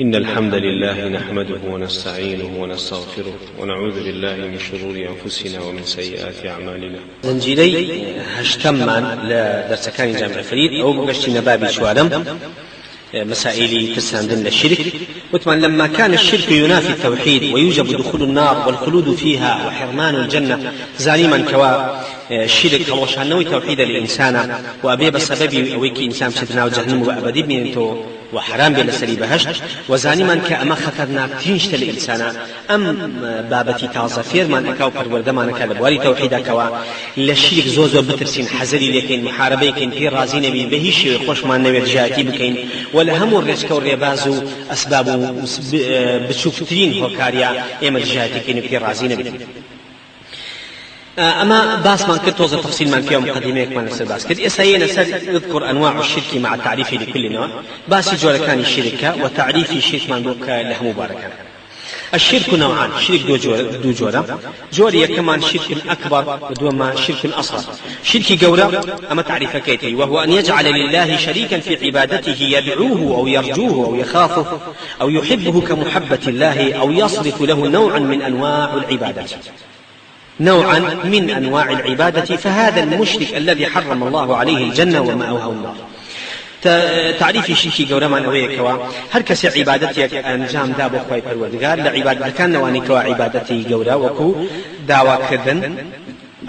إن الحمد لله نحمده ونستعينه ونستغفره ونعوذ بالله من شرور أنفسنا ومن سيئات أعمالنا. زنجيري هشتمان لدرسكان جامع فريد أو بقشتنا بابي شوارم مسائل تساندن للشرك. وثمان لما كان الشرك ينافي التوحيد ويوجب دخول النار والخلود فيها وحرمان الجنة زالما كوا الشرك هلوشانوي توحيد الإنسان وأبي بسبب أويك إنسان ستناو جهنم وأبدي بنتو وحرام بين سري بهشت وزانما كأما خطرنا تنشت الإنسان أم بابتي تازة فيرمان أكاو پروردمان كالب واري توحيدا كوا للشرك زوزو بترسين حزري لكين محاربيكين في رازين بي بهيشي وخوش ما نوير جاتي بكين ولا هم الرزق والريبازو أسباب بشوفترين هوكاريا إما جاتي كين في رازين بي. أما باس من كتوز تفصيل من فيها مقدمة كمان نسر باس كده إسهينا نذكر أنواع الشرك مع التعريف لكل نوع باس جورا كان الشركة وتعريف الشرك من دوك له مباركة. الشرك نوعان شرك دو جورا كمان شرك أكبر ودوما شرك أصغر. شرك جورا أما تعريف كيتي وهو أن يجعل لله شريكا في عبادته يدعوه أو يرجوه أو يخافه أو يحبه كمحبة الله أو يصرف له نوعا من أنواع العبادات نوعا من أنواع العبادة فهذا المشرك الذي حرم الله عليه الجنة ومأواه النار. تعريف الشرك جورما نويكوا هر كس عبادتك أنجام دابو خوي پروردگار لعبادة كان نواني كوا عبادتي جورا وكو دعوة كردن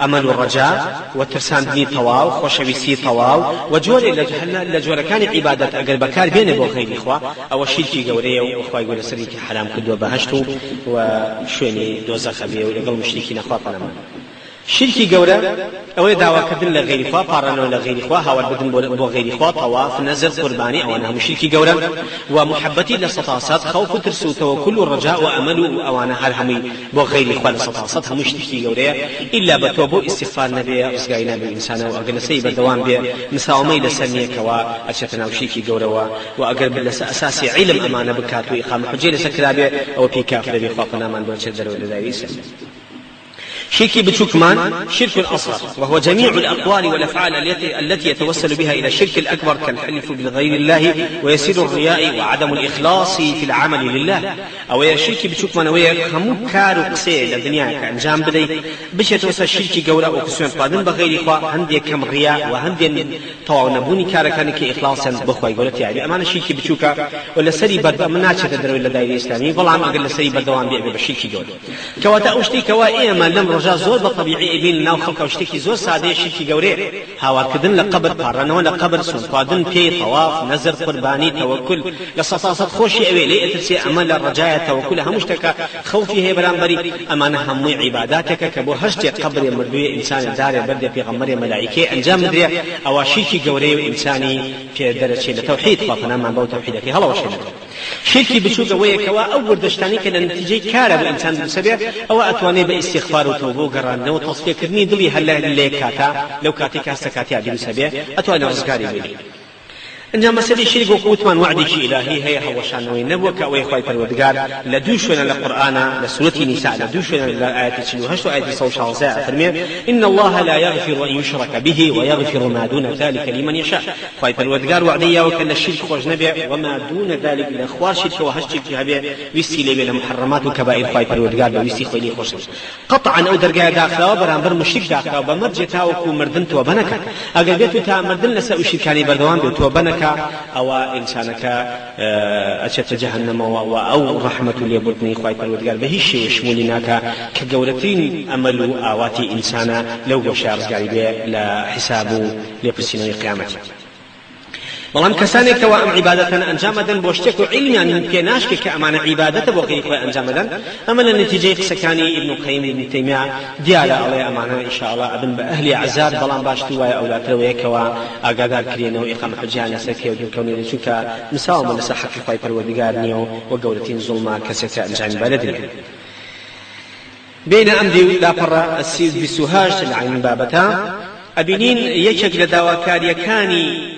أمل الرجاء وترساندني طواو خوشويسي طواو وجور لجور كان عبادة أقل بكار بين بو خير إخوة أو الشرك جوري وإخوة يقول سريك حرام كدوا بهشتو وشويني دوزخ بيه ولقل مشركين أخوة قنمان شركي جورا أو دعوة كدن لغير إخوة قارنوا لغير إخوة هاول بدن بو غير إخوة طواف نزل قرباني أو أنها شركي جورا ومحبتي لسطاسات خوف ترسو توكل الرجاء وأمل أو أنها الهمي بو غير إخوة لسطاسات هم شركي جورا إلا بتوبو استغفار نبي أصغينا بالإنسان وأقل سيب الدوام بي مساومي لسنية كوا أشتنا وشركي جورا وأقل لس أساسي علم أمانة بكات وإقامة حجي لسكرابي أو بيكاف لبي خوفنا من بوشدر ولدايس. شرك بتشكمان شرك الأصغر وهو جميع الأقوال والأفعال التي يتوسل بها إلى الشرك الأكبر كالحلف بغير الله ويسير الرياء وعدم الإخلاص في العمل لله. أو الشرك بتشكمان وهي خمو كارو قصير للدنيا كأنجام بدي بش يتوسل الشرك جولا وكسوان قادم بغير إخوة هندي كم رياء وهندي طوع نبوني كاركانك إخلاصا بخوة يقولت يعني أمان الشرك بتشوكا ولا سري برد مناتش تدروا إلى دائرة الإسلامية والله عم أقل سري بردوان بيعمل بالشرك جولا كواتا أشتي كوا ما لم رجاء زور بطبيعي بين ناو خلق وشتكي زور ساده شركي جوري هاوار كدن لقبر قارنوا لقبر سنقادن بي طواف نزر قرباني توكل لصصاصة خوشي اوي لي اترسي امان الرجاية توكل همشتكا خوفي هي برانبري امان همي عباداتك كبو هشتي قبر مردوي انسان دار برد في غمر ملائكي انجام مدري او شركي جوري انساني في درجة لتوحيد فاطنا من بو توحيدك هلا وشينا شركي بشوكا ويكوا اول دشتاني كان نتيجة كارب الانسان بالسبع او اتواني باستغفار وتوبو قرانه وتصفيه كرني دلي هلا اللي كاتا لو كاتي كاستكاتي عبد السبع اتواني رزقاري بلي انجا مسألة شرك وقوتمان وعدك إلهي هي هو شانوين نبوك أو إخوة الودقار لدوشنا للقرآن لسورة النساء لدوشنا للآية تشلوهش وآية صوش عزاء فرمي إن الله لا يغفر أن يشرك به ويغفر ما دون ذلك لمن يشاء. إخوة الودقار وعدية وكان الشرك خوش نبع وما دون ذلك لأخوار شرك وهشتك هبع ويستي لي بالمحرمات وكبائر إخوة الودقار ويستي خويلي خوش قطعا أو درجة داخله وبرامبر مشرك داخله وبمرجتا وكو مردنت وبنك أقلبيتو تا مردن لسا أشركاني بردوان بيتو وبنك أو إنسانك أشت جهنم أو رحمة ليبطني خواي بالودقار بهيش يشمولناك كجورتين أمل آواتي إنسانا لو بشارز قريبا لا حسابه لبسين قيامته. والله كسانك وأم عبادة أنجامدا بوشتك علم يعني بيناشك كأمان عبادة بوغيك وأنجامدا أما النتيجة سكاني ابن القيم ابن تيمية ديالا على أمانة إن شاء الله ابن بأهل عزار بلان باشتوا أولاد رويك وأقادار كرينا وإقامة حجانا سكي وجن كوني لشوكا مساوما لسحق فايبر ودقار نيو وقولتين ظلما كسكا أنجام بلدنا بين أمدي لا فرى السيد بسوهاج العين بابتا أبنين يشك لدواكار يكاني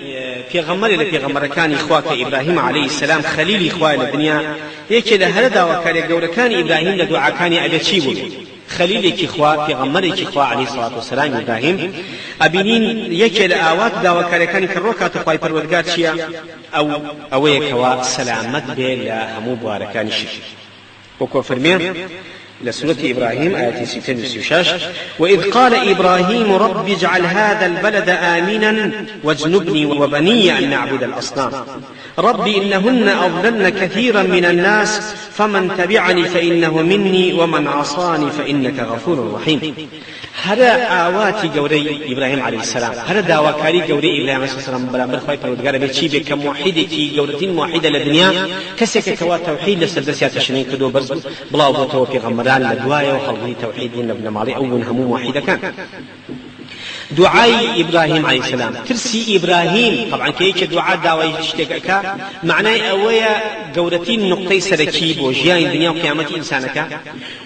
في غمر كان إخواك إبراهيم عليه السلام خليل إخوة الدنيا يكي لهذا وكان يقول كان إبراهيم لدعا كان أبي تشيبه خليلك إخوة في غمرك إخوة عليه الصلاة والسلام إبراهيم أبنين يكل آوات داوا كان كروكات إخوة پروردگار شيا أو يكوا سلامت بلا همو باركان شي وكو فرمين لسورة إبراهيم آية 66 وإذ قال إبراهيم رب اجعل هذا البلد آمنا واجنبني وبني أن نعبد الأصنام رب إنهن أضللن كثيرا من الناس فمن تبعني فإنه مني ومن عصاني فإنك غفور رحيم هذا آواتي قوري إبراهيم عليه السلام هذا داواكاري قوري إبراهيم عليه السلام برابر خواهي پروردگار بيچي بك موحدتي قورتين موحدة للدنيا كسك كوا توحيد لسردسيات الشنين كدو برز بلاو بوتو في غمران لدوايا وخلقه توحيد ابن مالي أو همو موحدة كان دعاء إبراهيم عليه السلام ترسي إبراهيم طبعا كيك دعاء دعوة يشتكك معناه أويا قورتين نقطي سركيب وجيان الدنيا وقيامة إنسانك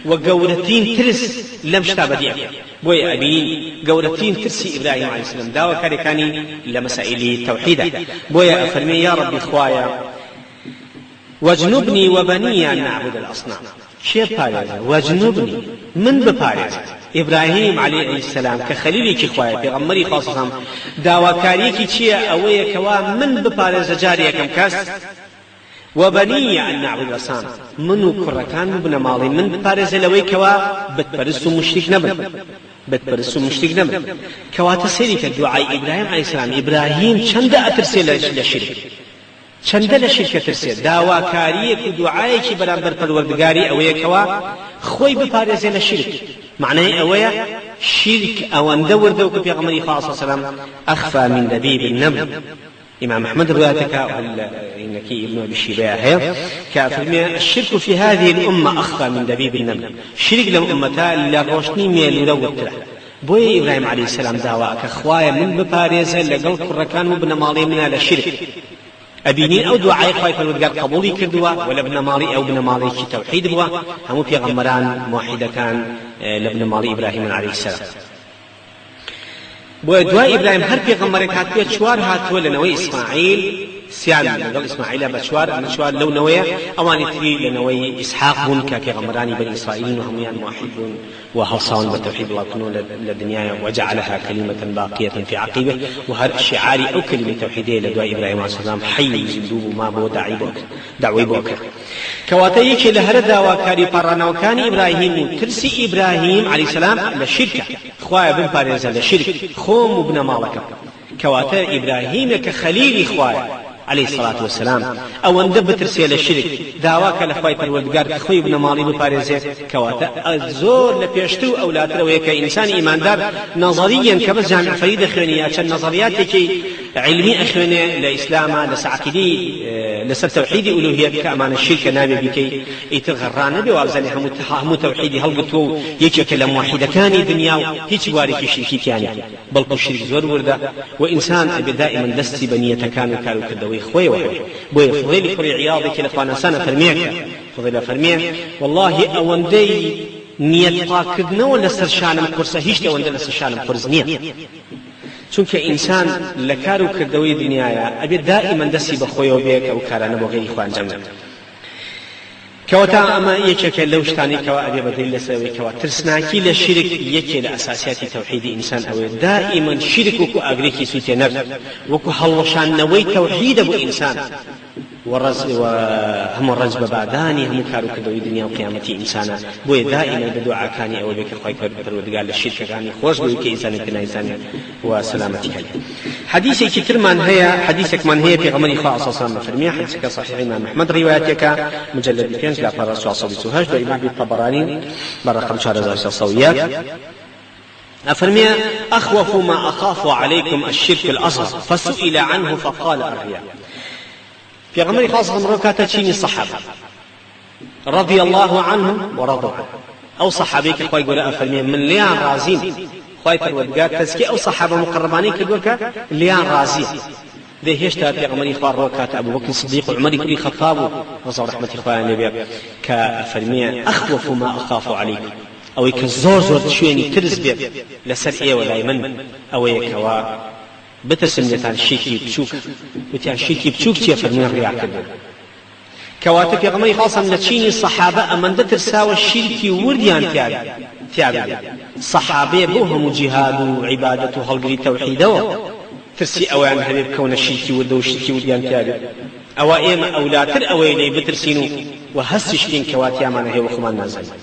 وقورتين ترس لم شتابديع بوي أبين قورتين ترسي إبراهيم عليه السلام دعوة كاركاني لمسائل التوحيد بوي أفرمي يا رب إخوايا واجنبني وبني أن نعبد الأصنام شيء بارز واجنبني من ببارز إبراهيم عليه السلام كخليلك إخوائي بغمري خاصة داواكاريكي چيا أويا كوا من ببارز جاريا كم كاس وبني أن نعبد الأصنام منو كركان بن مالي من ببارز لوي كوا بتبرسو مشرك نبن بتبرسو مشرك نبن كوا تسيرك الدعاء إبراهيم عليه السلام إبراهيم چند أترسي للشرك چند لشرك ترسي داواكاريك ودعايك برابر پروردگاري أويا كوا خوي ببارز للشرك معناه أويا شرك أو أن دور دوك في غمري خاصة السلام أخفى من دبيب النمل إمام أحمد روايتك إنك ابن أبي الشيبة كافرمي الشرك في هذه الأمة أخفى من دبيب النمل شرك لم أمتا لغوشني ميل ودوك بوي إبراهيم عليه السلام دعواك أخوايا من بباريزة لقل كركان مبنى مالي منها للشرك أبينين أو دعاء خواهي فالودقار قبولي كردوا ولا ابن مالي أو ابن مالي توحيد بوا همو في غمران موحدة كان لابن مالي إبراهيم عليه السلام بو دعاء إبراهيم هر في غمرك هاتوا شوار هاتوا لنوي إسماعيل سيان لقل إسماعيل بشوار لو نوية أواني تري لنوي إسحاق بن كغمراني بني إسرائيل وهم يعني موحدون وهوصان بالتوحيد وكنون للدنيا وجعلها كلمة باقية في عقبه وهر الشعاري أو كلمة توحيدية لدعاء إبراهيم عليه السلام حي يزدوه ما بو دعوي بوك كواتيك لهر داواكاري قرانا وكان إبراهيم ترسي إبراهيم عليه السلام للشركة خوايا بن باريزا للشرك خوم ابن مالك كواتا إبراهيم كخليل خوايا عليه الصلاة والسلام أو أن دب ترسيل الشرك دعواك لخواي پروردگار كخوي ابن مالي بباريزه كواتا الزور لبيشتو أو لا تروي كإنسان إيمان دار نظريا كبس جامع فريد أخوانية النظريات كي علمي أخوانية لإسلام لسعقدي لسر توحيد ألوهية كأمان الشرك نابي بكي يتغران بوابزاني همو توحيدي هل قطو يكيك لموحيدة كاني دنيا هيك بارك شركي كاني بل الشرك زور ورده وإنسان دائما دستي بنية كانوا كدوي خوي وحوي بوي فضيل كري عياضك لقوانا سنة فرميك فضيل فرميك والله أوندي نية طاكدنا ولا سرشانم كرسة هيش أوندي لسرشانم كرز نية چونك إنسان لكارو كردوي دنيايا أبي دائما دسي بخوي وبيك أو كارانا بغير إخوان جمع كواتا أما يكيك اللوشتاني كوا أبي بدل لسوي كوا ترسناكي للشرك يكي لأساسيات توحيد إنسان أو دائما شركك أغريكي سوتي نفس وكو هلوشان نوي توحيد أبو إنسان وهم الرزب بعداني هم كارو كدوي دنيا وقيامة إنسانا بوي دائما بدعاء كاني أو بك خواي فرودگار للشرك كاني خوش بوي كإنسان كنا إنسان وسلامتك حديثك كتر من هي حديثك من هي في غمر خاصة صلى فرمي حديثك صحيح إمام أحمد رواياتك مجلد 2 لا فرس وصل سوهاج ده إمام الطبراني برا 5000 صويات أفرمي أخوف ما أخاف عليكم الشرك الأصغر فسئل عنه فقال الرياء في غمر خاصة ركعة تشيني الصحابة رضي الله عنهم ورضوا عنه أو صحابيك أخوي يقول أفرمي من ليان رازين خواهي فرودگار تزكي أو صحابة مقربانين كدوكا ليان رازين ده هشتا في غمر إخوان روكات أبو بكر الصديق وعمر كل خطاب وصور رحمة إخوان النبي كأفرمي أخوف ما أخاف عليكم أو يكزور زور تشويني ترز بيب لسر إيه ولا يمن أو يكوا بتسم لتان شيكي بشوك وتان شيكي بشوك تيا فرمي الرياء كدو كواتە پێغەمبەری خاصم لە چینی سەحابە ئەمەندە ترساوە شیرکی وردیان تیابێ سەحابێ بۆ هەموو جیهاد و عیبادەت و هەڵگری تەوحیدەوە ترسی ئەویان هەبێ بکەونە شیرکی وردە و شیرکی وردیان تیابێ ئەوە ئێمە ئەولاتر ئەوەی لێ بترسین و هەستی شتین کەواتیامانە هەیە وەخۆمان نازانین.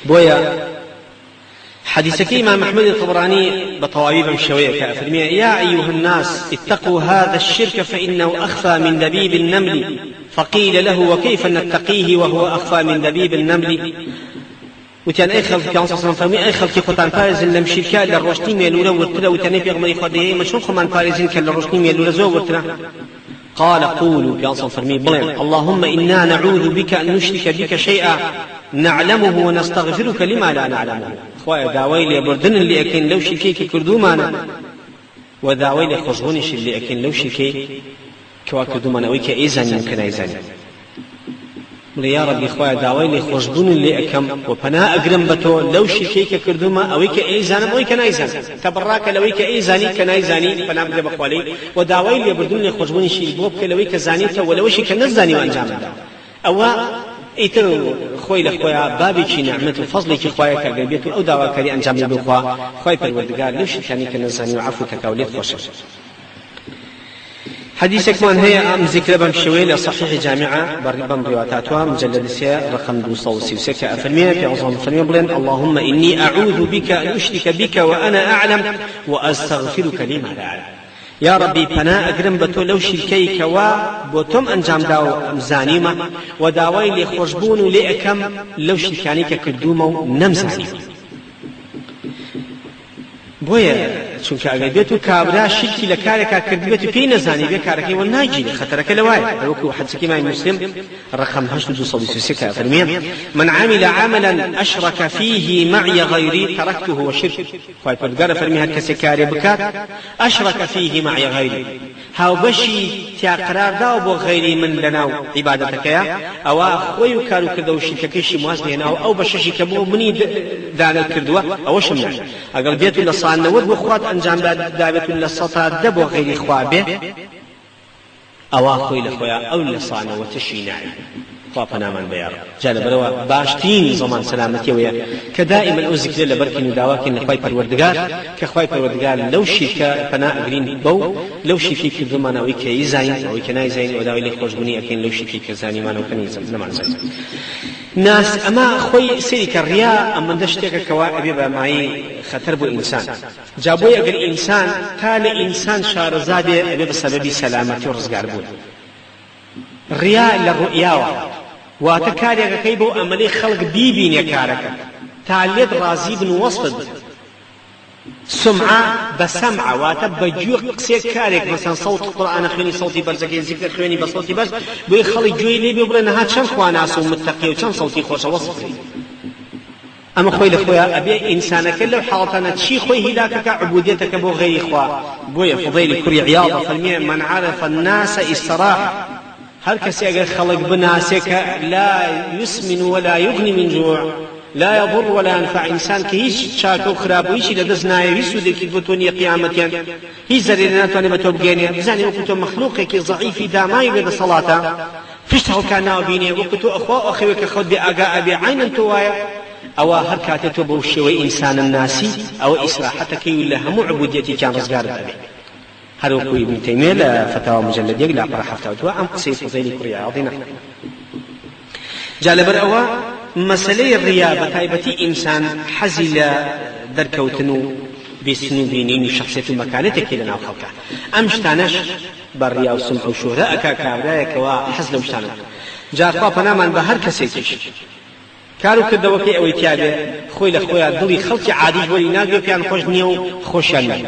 بۆیە حديثك إمام أحمد الطبراني بطوابيب مشوية كأفرمية يا أيها الناس اتقوا هذا الشرك فإنه أخفى من دبيب النمل فقيل له وكيف نتقيه وهو أخفى من دبيب النمل وتان أي خلق كان صلى الله عليه وسلم أي خلق قطان بارزين لم شركاء للرشتين يلولا ورتلا وتان في أغمري خديه مشون خمان بارزين كان للرشتين يلولا زو ورتلا قال قولوا كان صلى الله عليه وسلم اللهم إنا نعوذ بك أن نشرك بك شيئا نعلمه ونستغفرك لما لا نعلمه خويا داوي لي بردن اللي أكين لو شركيك كردو معنا وداوي لي خزغونش اللي أكين لو شركي كوا كردو معنا ويك إيزاني يمكن إيزاني يا ربي خويا داوي لي خزغون اللي أكم وبنا أقرم بتو لو شركيك كردو ما أويك إيزاني ويك نايزان تبراك لويك إيزاني كنايزاني فنا بدي بقولي وداوي لي بردن اللي خزغونش البوب لويك زانيته ولو شيك نزاني وأنجام أو ئیتر خۆی لە خۆیان بابێکی نعمەت و فەزڵێکی خۆیان کردێت بێت و ئەو داواکاری ئەنجام بدە بخوا خۆی پەروەردگار لەو شتانی کە نەزانی و عەفو کەکا و لێت خۆشە. حديثكمان هي أم ذكر بم شويل صحيح جامعة بم رواياتها مجلد رقم 236 أفرمية في عظام فرمية بلين اللهم إني أعوذ بك أن أشرك بك وأنا أعلم وأستغفرك لما لا أعلم. يا ربي پنا اگرم بتو لو شركيك و بوتم انجام داو زانيمه وداوي لي خوشبون لي اكم لو شركانيك كدومو نمزاني بۆیە چونکە ئەگەر بێت و کابرا شرکی لە کارێکا کردبێت و پێی نەزانی بێ کارەکەی وە ناگیرێ خەتەرەکە لەوایە وەکو حەدیثی مای مسلم رقم 8233 فەرمێ من عمل عملا أشرك فيه معي غيري تركته وشرك خوای پەروەردگار فەرمی هەر کەسێک کارێ بکات أشرك فيه معي غيري هاوبەشی تیا قرارداو بۆ غەیری من لەناو عیبادەتەکەیە ئەوە خۆی و کار و کردە و شرکەکەیشی مواز بهێناوە ئەو بەشەشی کە بۆ منی دانە کردووە ئەوەشم نایە ئەگەر بێت و لە نود بخوات انجام دابت للسطا دبو غير خوابه او اخوي لخويا او لصانه وتشيناعي خوابنا من بيار جال بروا باشتين زمان سلامتي ويا كدائما اوزك لبركن وداواكن خوي پروردگار كخوي پروردگار لو شيكا فنا اغرين بو لو شيكي كدمانا ويكي يزاين او كناي زين وداوي لي خوشبني اكن لو شيكي كزاني ما نو كني زمان زين ناس اما خوي سيرك الرياء اما دشتك كوا ابي معي خطر بو انسان جابو اگر انسان كان انسان شارزاده ابي بسبب سلامتي ورزقار بو الرياء للرؤيا واتكاري كيبو املي خلق بيبين يكارك تعليد رازي بن وصفد سمعة بسمعة واتبجو قسيك كارك مثلا صوت القرآن خيني صوتي برزكي ذكر خيني بصوتي بس بيخلي جوي لي بيقول هات شن خواناس ومتقي وشن صوتي خوش وصفي اما خوي لخويا ابي انسانك لو حاطنا تشي خوي هلاكك عبوديتك بو غير اخوا بويا فضيل كري عياضه فالمية من عرف الناس استراح هر كسي اگر خلق بناسك لا يسمن ولا يغني من جوع لا يضر ولا ينفع انسان كهيش شاكو خراب ويش لدزنا يسود كتبتوني قيامتين هي زرينات وانا بتوبجيني بزاني وكتو مخلوقك ضعيف داماي بدا صلاة فشتهو كان بيني وكتو اخوا اخوك خد باقا ابي عين توايا او هر كاتتو بوشوي انسان الناسي او اسراحتك ولا هم عبوديتي كان رزقار ابي هذا هو ابن تيمية فتاوى مجلد يقلع برا حفتاوتوا أم قصير فضيلي كريا عظيمة جالبر أوا مسألة الرياء بتايبتي إنسان حزل دركوتنو بسنو بينين شخصية مكانتك لنا وخلقه أمشتانش بالرياء وسمع وشهراء كابرايك وحزل ومشتانك جاء خوابنا من بهر كسيتش كارو كدوكي أو يتيابه خوي لخويا دلي خلقي عادي ولي ناقل بيان خوش نيو خوشان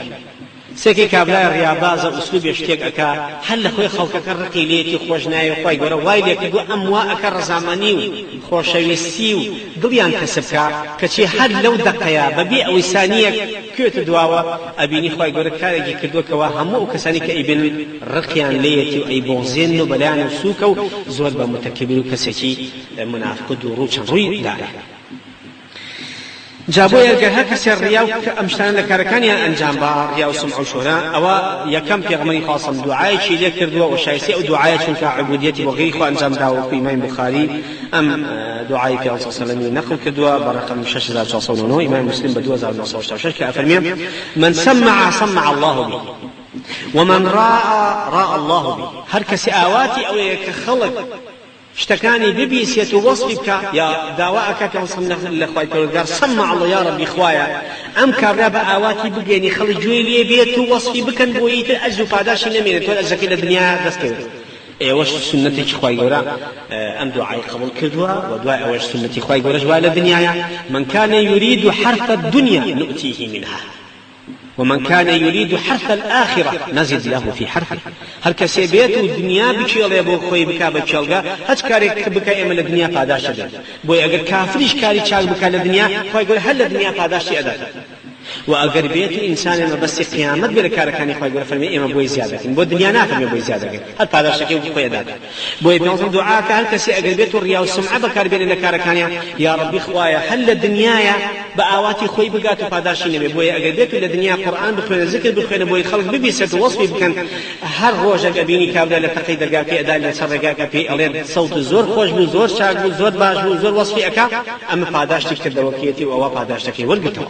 سيكي كابلا رياضاز اسلوب يشتيك اكا هل خوي خلقك الرقي ليتي خوش ناي خوي غورا وايلك دو امواءك الرزامانيو خوش ويسيو دليان كسبكا كشي هل لو دقيا ببي او ثانيه كيوت دواوا ابيني خوي غورا كارجي كدوك وا همو كساني كايبن رقيان ليتي اي بوزين بلان سوكو زول با متكبر كسكي منافق دورو چروي دار جابوا يرجع هكذا الرياء أمشتان لكاركانيا أنجام با رياء وسمع وشهرة أو يكم في غمري خاصة دعاء شيء ذكر دعاء وشايسي أو دعاء شنك عبوديتي وغيره خو أنجام دعوة في إمام بخاري أم دعاء في الله صلى الله عليه وسلم نقل كدوا برقم 6999 إمام مسلم بدوا زار نصوص كأفرمي من سمع الله به ومن راى الله به هر كسي آواتي أو يكخلق اشتكاني ببيسيت وصفك يا دواءك كوصلنا لخواي بردار سمع الله يا ربي خوايا ام كابرا اواتي بقيني خلي جويلي بيت وصفي بكن بويت اجو فاداش نمينه تول ازكي الدنيا دستور واش سنتي خواي غورا ام دعاء قبول كدوا ودعاء واش سنتي خواي غورا جوال الدنيا من كان يريد حرث الدنيا نؤتيه منها ومن كان يريد حرث الآخرة نزد له في حرثه هل كسبيت الدنيا بشيء الله يبغى خوي بكا بتشلقا هج كاري بكا يمل الدنيا قاداش ده بوي أجر كافرش كاري شال بكا الدنيا خوي يقول هل الدنيا قاداش أدا وأجر بيت إنسان ما بس قيامت بركار كان خوي يقول فرمي إما بوي زيادة بو الدنيا نافع بوي زيادة هل قاداش كي خوي أدا بوي بيوصل دعاء هل كسي أجر بيت الرياء والسمعة بكار بين الكار كان يا ربي خوايا هل الدنيا بأواتي خوي بقات قاداش نبي بوي أجر بيت الدنيا قرآن بخوين ذكر بخوين بوي خلق ببيسة وصفي بكن هر روجك أبيني كابلا لتقيد دقاكي أداء لسرقاك في ألين صوت زور خوش بو زور شاق بو زور باش بو زور وصفي أكا أما قاداش تكتب دوكيتي وأوا قاداش تكي ولقتو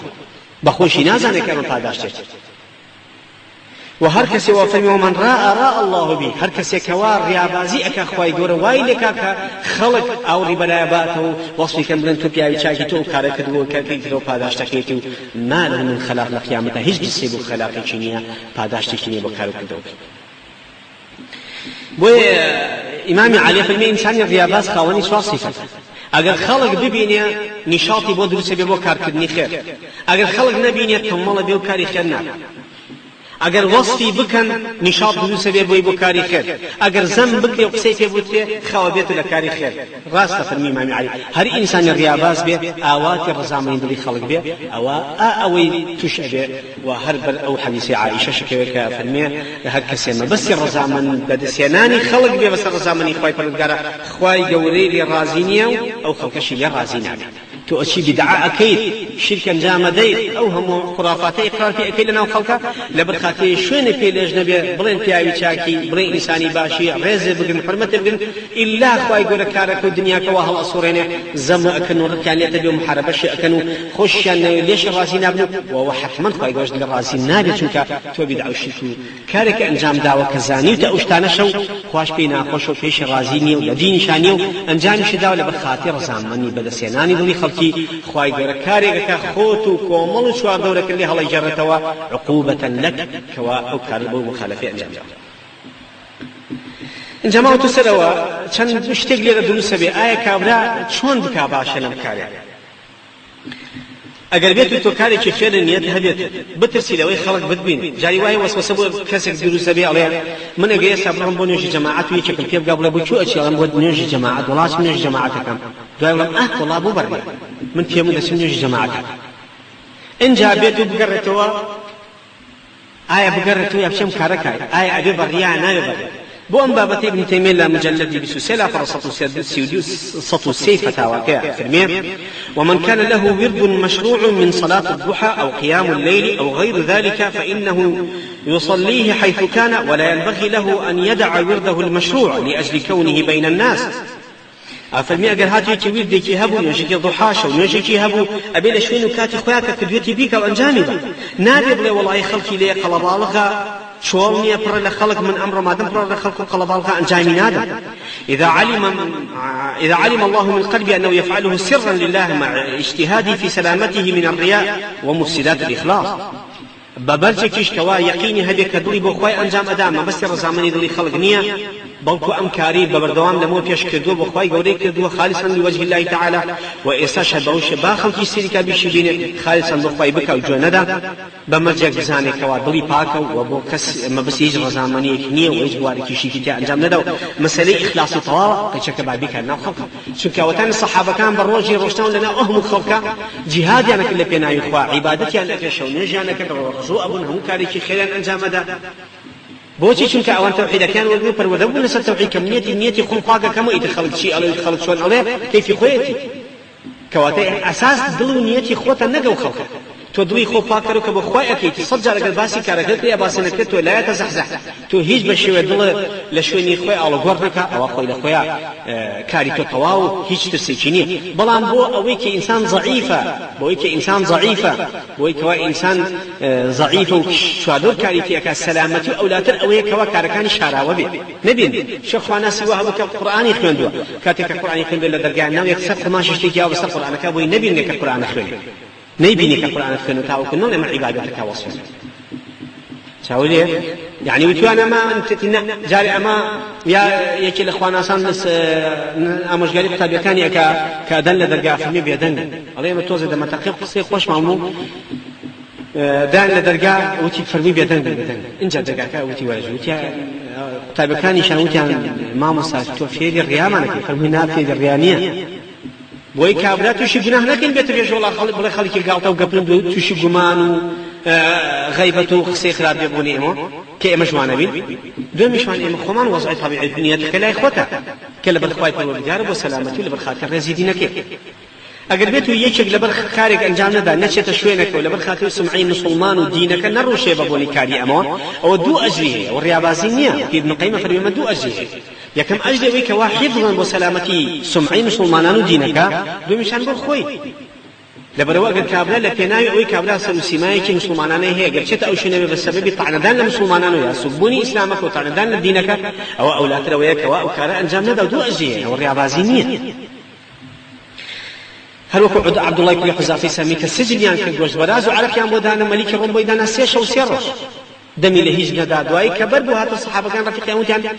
بخوشي نازاني كانوا قاداش تكتب وهر كسي وفرمي ومن راى الله به هر كسي كوار ريابازي اكا خواي گور وايلك اكا خلق او ربلايباته وصفي كان بلن تو بياوي چاكي تو كارك دو كاركي تو پاداش تكيتو ما له من خلاق لقيامته هج جسي بو خلاقي چينيا پاداش تكيني بو كارك دو بو امام علي فرمي انسان رياباز خاوني سوا صفه اگر خلق ببینه نشاطی بو درسه بو کارکردنی خیر اگر خلق نبینه تمام بو کاری خیر نه اگر وصفی بکن نشاط دروسه بی بو کاری خیر اگر زم بکلی و قصی پی بوده خوابیت لکاری خیر راست فرمی امام علی هر انسان ریاباز بی آوات رزامین دلی خلق بی اوی تشبه و هر بر او حدیث عائشه شکوه که فرمی هر کسی ما بس رزامن بدسیانانی خلق بی بس رزامنی خواهی پرگاره خواهی گوری لی رازینیو او خلقشی لی رازینیو تو أشي بدعاء أكيد شركا جامدين أو هم خرافات إقرار في أكيد لنا وخلقا لبرخاتي شون في الأجنبي بلين بياوي شاكي بلين إنساني باشي ريزي بقن حرمة بقن إلا أخوة يقول كارك ودنيا كواها الأصورين زم أكنوا ركان يتبعوا محاربة شيء أكنوا خشيا ليش الرازي نابنوا وهو حتما أخوة يقول الرازي نابي شنك تو بدعوا الشركو كارك أنجام دعوة كزاني وتأوشتانا شو خواش بينا خوشو فيش رازيني ولدين شانيو أنجام شداو لبرخاتي رزامني بدسيناني دولي خلقي خواهي قرأ كاريك خوتو كومل شوار دورك اللي هلا جرتوا عقوبة لك كوا أو كاربو مخالفة انجامه تسروا چند مشتاق لي دروس بي آية كابرا شون بكا باشا لم كاري اگر بيت تو كاري كي خير نيت هبيت بترسي لوي خلق بدبين جاري واي وسوسه بو كسك دروس بي عليه من اجي صبرهم بنوش جماعات ويشكل كيف قبل ابو شو اشي لهم بنوش جماعات ولا من جماعات كم قالوا والله ابو بري من في من اسمه جماعات ان جاء بيت بقرتوا آية بقرتوا يبشم كاركاي آية ابي بريا انا بري بو أم بابتي ابن تيمية لا مجلد بسوسيلا فرصة سيوديو صوت السيف فتاوى فرمية ومن كان له ورد مشروع من صلاة الضحى أو قيام الليل أو غير ذلك فإنه يصليه حيث كان ولا ينبغي له أن يدع ورده المشروع لأجل كونه بين الناس فرمي اگر هاتي كي ورد كي هبو نجي ضحاش ونجي كي هبو ابي لشوينو كاتي خوياك كدوتي بيك وانجامي نادي بلا والله خلقي لي قلبالغا شوالني أبرر لخلق من أمر ما دم أبرر لخلق قلبالغا أنجامي نادم إذا علم الله من قلبي أنه يفعله سرا لله مع اجتهادي في سلامته من الرياء ومفسدات الإخلاص ببرجكيش كوا يقيني هديك دلي بخواي أنجام أدام بس رزامني دلي خلق نية بلكو أمكاري ببردوام لمو بيش كردو بخواي قوري كردو خالصا لوجه الله تعالى وإساش هدوش باخل كي سيركا بيشبين خالصا بخواي بكا وجوندا بمرجك بزاني كوا دلي باكا وبو كس ما بس يجي رزامني كنية ويجواري كيشي كي أنجام ندو مسألة إخلاصي طوال كيشك بابيكا ناو خلقا شكا وتاني الصحابة كان بروجي روشتان لنا أهم خلقا جهاد يعني كل بينا يخوا عبادتي أنك شونيجي أنك رزو أبو هم كاري كي خيرا أنجام دا بوشي چونك اوان توحيد كان ولو پرودبو نسل توحيد كم نيتي خلقاك كم يتخلق شيء الله يتخلق شون الله كيف خويتي کەواتە ئەساس دڵ و نیەتی خۆتە نەگەو خەڵکە تۆ دڵی خۆ پاکەرەوە کە بۆ خوای ئەکەیت سەد جار ئەگەر باسی کارەکەت لێ باسنەکەت تۆ لایەتە زەحزەح تۆ هیچ بە شێوە دڵ لە شوێنی خۆی ئاڵۆگۆڕ نەکە ئەوە خۆی لە خۆیان کاری تۆ تەواو هیچ ترسێکی نییە بەڵام بۆ ئەوەی کە ئینسان ضعیفە بۆی کە ئینسان ضعیفە بۆی کەوا ئینسان ضعیفە و چوادۆر کاری تێکە سەلامەتی و ئەولاتر ئەوەیە کەوا کارەکانی شاراوە بێ نەبین شێخ خواناسی وە هەبوو کە قورئانی خوێندووە کاتێک کە قورئانی خوێندووە لە دەرگای ناو یەک سەر قماشی شتێکی یاوە بەسەر قورئانەکە بۆی نەبینێ کە قورئان خوێنێ نيبيني كقرآن فكنو تاوكن نون من عبادتك وصف شاوليه يعني وتوانا ما انت جاري اما يا يك الاخوان اصلا امش قال كتاب كان كدل درجه في بيدن الله ما توزد ما تقيق قصي خوش معمو دان لدرجه وتي فرمي بيدن انت درجه وتي واجه وتي كتاب كان شانوتي ما مساج توفي الريامه فرمينا في الريانيه بۆی کابرا تووشی گوناه نەکەین بێتە بێژ وڵا بڵێ خەڵکی گاڵتە و گەپن تووشی گومان و غەیبەت و قسەی خراپ بێ بۆنی ئێمە کە ئێمە جوانە بین دوێمیشمان ئێمە خۆمان وەزعی طەبیعی دنیاتەکە لای خۆتە کە لەبەر خوای پەروەردگارە بۆ سەلامەتی و لەبەر خاتر ڕێزی دینەکەی ئەگەر بێت و یەکێک لەبەر کارێک ئەنجام نەدا نەچێتە شوێنەکە و لەبەر خاتر سمعی مسلمان و دینەکە نەڕۆشێ بە بۆنی کاری ئەمەوە ئەوە دوو ئەجری هەیە و ڕیابازی نییە ابن قەیمە فەرمێمە دوو ئەجری هەیە یەکەم ئەجری ئەوەی کەوا حیفظن بۆ سەلامەتی سمعی مسلمانان و دینەکە دومیشان بۆ خۆی لەبەرەوە ئەگەر کابرا لە پێناوی ئەوەی کابرا سەر و سیمایەکی مسلمانانەی هەیە ئەگەر چێتە ئەو شوێنەوێ بە سەبەبی طعنەدان لە مسلمانان و یا سوکبوونی ئیسلامەکە و طعنەدان لە دینەکە ئەوە ئەولاتر ئەوەیە کەوا ئەو کارە ئەنجام نەدا و دوو ئەجری هەیە ئەوە ڕیابازی نییە هل وكو عبد الله بن حذافة سمي كسجن يعني كجوز براز وعرفيان بودانا ملك روم بودانا سيش أو سيرش دمي لهيج ندا دواي كبر بوهات الصحابة كان رفيق يموت يعني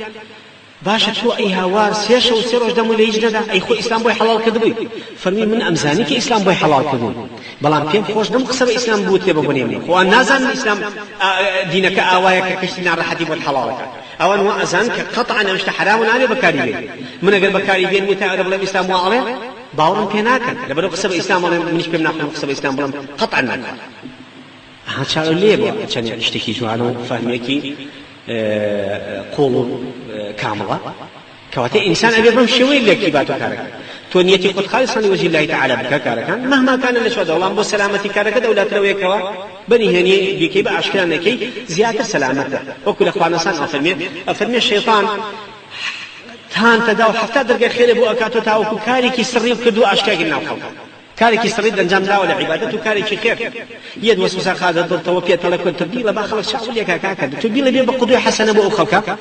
باشا شو أي هوار سيش أو سيرش دمي لهيج ندا أي خو إسلام بوي حلال كذبي فرمي من أمزاني كي إسلام بوي حلال كذبي بلان فيهم خوش دم قصب إسلام بوت يبغوني مني هو النازل إسلام دينك آوايا كشتنا رحتي بالحلال أو أنواع أزان كقطعا مش حرام عليه بكاريبين من أجل بكاريبين متعرف للإسلام وعليه باورم پێ ناکەن لەبەرەوە قسە بە ئیسلام بڵێم منیش پێم ناخۆم قسە بە ئیسلام بڵێم قەطعا ناکەن هاچارە لێ بۆ چەند شتێکی جوانە و فەهمێکی قوڵ و کامڵە کەواتە ئینسان ئەبێ بەم شێوەی لێکی بات و کارەکە تۆ نیەتی خۆت خالصا لوجه الله تعالى بکە کارەکان مهما كان لە شوادە وەڵام بۆ سەلامەتی کارەکە دەولاترەوەیەکەوە بەنیهێنی بیکەی بە ئاشکرانەکەی زیاتر سەلامەتە وەکو لە خوانەسان ئەفەرمێ شەیطان تان تدا وحتى درجة خير أبو أكاتو تاوكو كاريكي سري وكدو أشكاك الناوخو كاريكي سري دنجام داولا عبادته كاريكي خير يد وسوسا خاذا دلتا وبيتا لكو تبديل با خلق شعب ليكا كاكا تبديل بيه بقضوي حسنة بو خلقا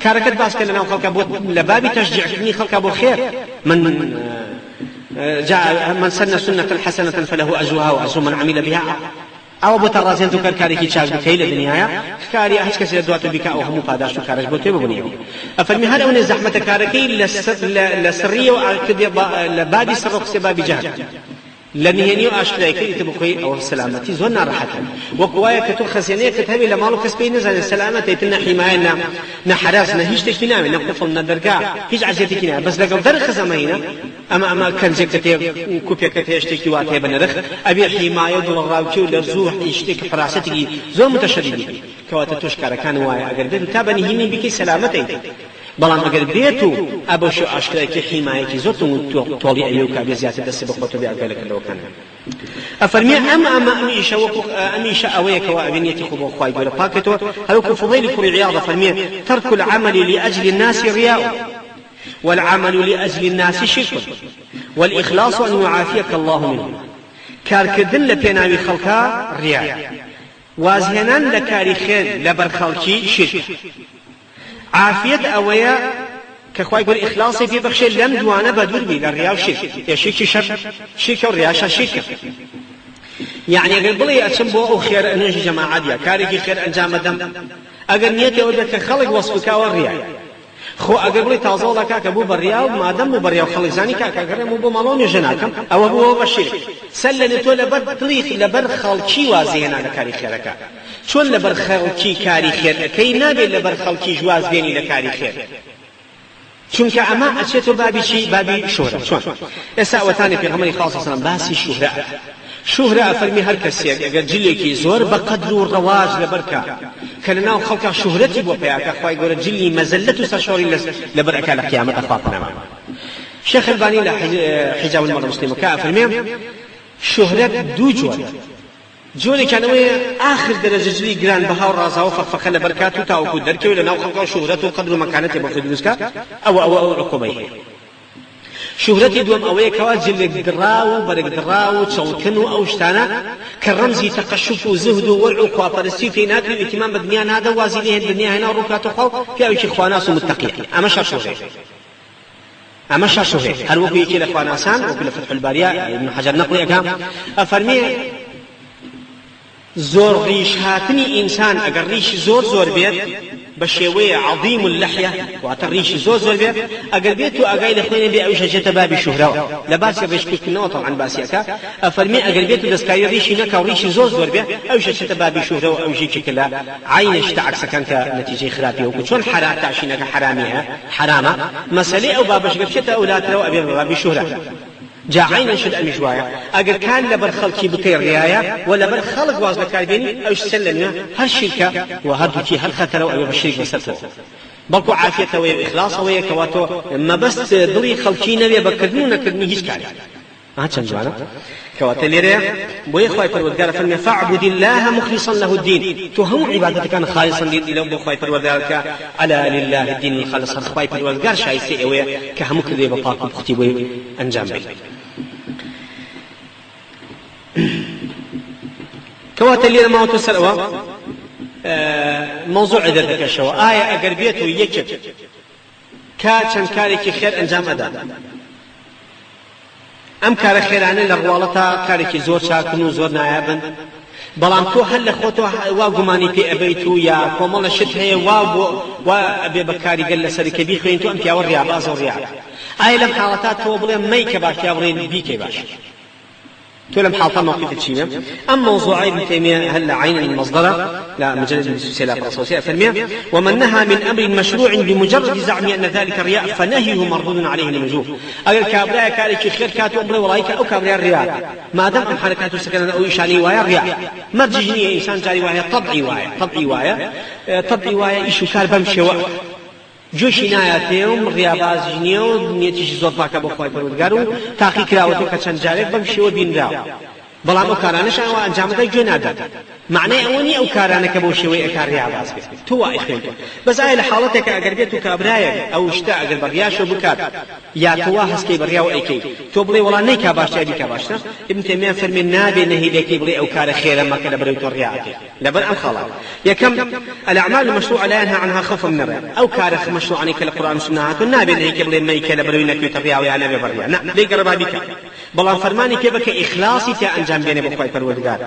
كاركت باس كان ناو خلقا بو لبابي تشجيع كني خلقا بو خير من سن سنة حسنة فله أجرها وأجر من عمل بها أو بترازين تكر كاري كي تشاج بكيل الدنيا كاري أحس كسر دوات بك أو هم قاداش كارج بوتي ببنيه أفرمي هذا من الزحمة كاركي لسرية وكذي لبابي سرق سباب جهل لنهنيو أشكال كي تبقي أو سلامتي زونا راحة وقوايا كتور خزينية كتابي لمالو كسبي نزل السلامة يتنا حماية نحراسنا هيش تشتنامي نقفل ندرقا هيش عزيتكنا بس لقوا درخ زماينا أما كان زي كتير كوبيا كتير اشتكي واتي بنرخ أبي حماية دولراوتي ولرزوح يشتكي حراستي زو متشددين كواتتوش كاركان وايا أقر بيتو تابني هيني بكي سلامتي بەڵام ئەگەر بێت و ئەبە شو ئاشکرایەکی حیمایەکی زۆر تۆڵی ئەوێ و کابێ زیاتر دەستی بە خۆتۆ بێ ئەگەلەکەلەوەکەن ئەفەرمێ ئەمیشە ئەوەیەکەوە ئەبێنێتی خۆ بۆ خوای گەورە پاکێتەوە هەروەکو فوضەیلی کوڕی عیاض ئەفەرمێ تەرک العمل لأجل الناس رياء والعمل لأجل الناس شرك والإخلاص أن يعافيك الله منه کارکردن لە پێناوی خەڵکا ڕیایە وازهێنان لە کاری خێر لەبەر خەڵکی شرک عافيت أويا كخواي يقول إخلاصي في بخشي لم دوانا بدور بي للرياء وشرك يا شرك شرك والرياشة شرك يعني أقول بلي أتشبه أو خير أنجي جماعة ديا كاريكي خير أنجام دم أقول نيتي أقول لك خلق وصفك والرياء خو أقول بلي تازو لك كبو بالرياء ما دم بالرياء وخلق زاني كاكا مو بمالون يجناكم أو هو بشرك سلنتو لبر طريق لبر خلقي وازينا لكاري خيرك چون لبر خلقی کاری خیر کی نبی لبر خلقی جواز بینی لکاری خیر چون که اما اچتو بابی چی بابی شهرت چون اساوتانی پیغمبر خاص اسلام باسی شهرت فرمی هر کسی اگر جلی کی زور بقدر و رواج لبرکا کلنا خلق شهرتی بو پیاکا خوای گور جلی مزلت و سشوری لبرکا لقیامت اخاطنا شيخ الباني لحجاب المرأة المسلمة كأفرمي شهرة دو جوري كانوا آخر درجة جري جران بها ورازها وفخفخ لبركاته تاوكو دركه ولا ناو خلقه شهرته قدر مكانته بخد مسكا أو عقوبيه شهرتي دوم أوي كواجل دراو برق دراو تشوكنو أو شتانا كرمزي تقشف وزهد والعقوة فرسي في ناكل الاهتمام بالدنيان هذا وازيليه الدنيا هنا وركاته خو في أي شيء خواناس متقين أما شاشوه هل وكي يكي لأخواناسان وكل فتح البارية ابن حجر نقلي أكام أفرمي زور ريش هاتني إنسان أقر ريش زور بيت بشيوية عظيم اللحية وعطر ريش زور بيت أقر بيت وأقاي لأخوين بي أوش جت بابي شهرة لباس الريش كنوا طبعا باسيكا أفرمي أقر بيت دسكاي ريش نكا وريش زور بيت أوش جت بابي شهرة وأوش كلا عينش تعكس كانت نتيجة خرابية وكشون حرام تعشينك حراميها حرامة مسألة أو بابش قفشت أولاد لو أبي بابي شهرة جاعين شد المجوايا أجر كان لبر خلقي بكير ريايا ولا بر خلق واز بكاربيني أو سلمنا هالشركة وهردوكي هالخطر أو بالشركة بسرته بلكو عافية وإخلاص ويكواتو ما بس ضلي خلقي نبي بكرنونا كرني هيش كاري ما تنجوانا كواتليريا بوي خواي پروردگار فرمي فاعبد الله مخلصا له الدين تو هم عبادتك كان خالصا لله بو خواي پروردگار على لله الدين الخالص خواي پروردگار شايسي اوي كهم كدي بطاق بختي بوي انجام بي كواتليريا ما تسروا موضوع ذلك الشو آية أقربيته يكب كاتشن كاريكي خير انجام أدا ئەم کارە خێرانە لە ڕواڵەتە کارێکی زۆر چاکن و زۆر نایابن بەڵام تۆ هەر لە خۆتۆ وا گومانی پێ ئەبەیت و یا کۆمەڵە شت هەیە وا ئەبێ بە کاریگەر لەسەرکە بیخوێن تۆ ئەم پیاوە ڕیابازە و ڕیابە ئایا لەم حاڵەتە تۆ بڵێ مەی کە باش یا بڵێن بیکەی باش تو لم حالتا موقفك شيء أما موضوعي ابن تيمية هل عين المصدر لا مجلد سلاف الرسول فرمية ومن نهى من أمر مشروع بمجرد زعم أن ذلك رياء فنهيه مردود عليه المجوب أجل كابراء كارك خير كاتو أمر ورايك أو كابراء الرياء ما دام حركات سكنة أو إشاني وايا رياء مرججني إنسان جاري وايا طبعي وايا إيشو كار بمشي جوشی نایاتێم ڕیابازی نییە و نیەتیشی زۆر پاکە بۆ خۆی پەروەردگار و تاقی کراوەتەوە کە چەند جارێک بەم شێوە بینراوە بەڵام ئەو کارانەش ئەوە ئەنجامەدای گوێ نادات معنای ئەوە نیە ئەو کارانەکە بۆ شێوەی ئەکار ڕیاباز بێت تۆ وای خوێنتۆ بەس ئایا لە حاڵەتێکە ئەگەر بێت و کابرایەک ئەو شتە ئەگەر بەڕیاشۆ بکات یا تۆ هەستکەی بەڕیاوە ئەیکەی تۆ بڵێ وەڵا نەیکا باشتر بیکا باشتر ابن تیمیە فەرمێ نابێ نەهیلێکی بڵێ ئەو کارە خێرە مەکە لەبەرەوەی تۆ ڕیاکەی لەبەر ئەم خاڵە یەکەم الأعمال المشروعة لا ينهى عنها خوفا من الرياء أو كارخ مشروع عنك القرآن والسنة نابي نهيك بلي ميك لبروي نكوت الرياء ويا نبي برياء لا ليك ربا بك بلان فرماني كيفك إخلاصي تأنجام بين بخواي پروردگار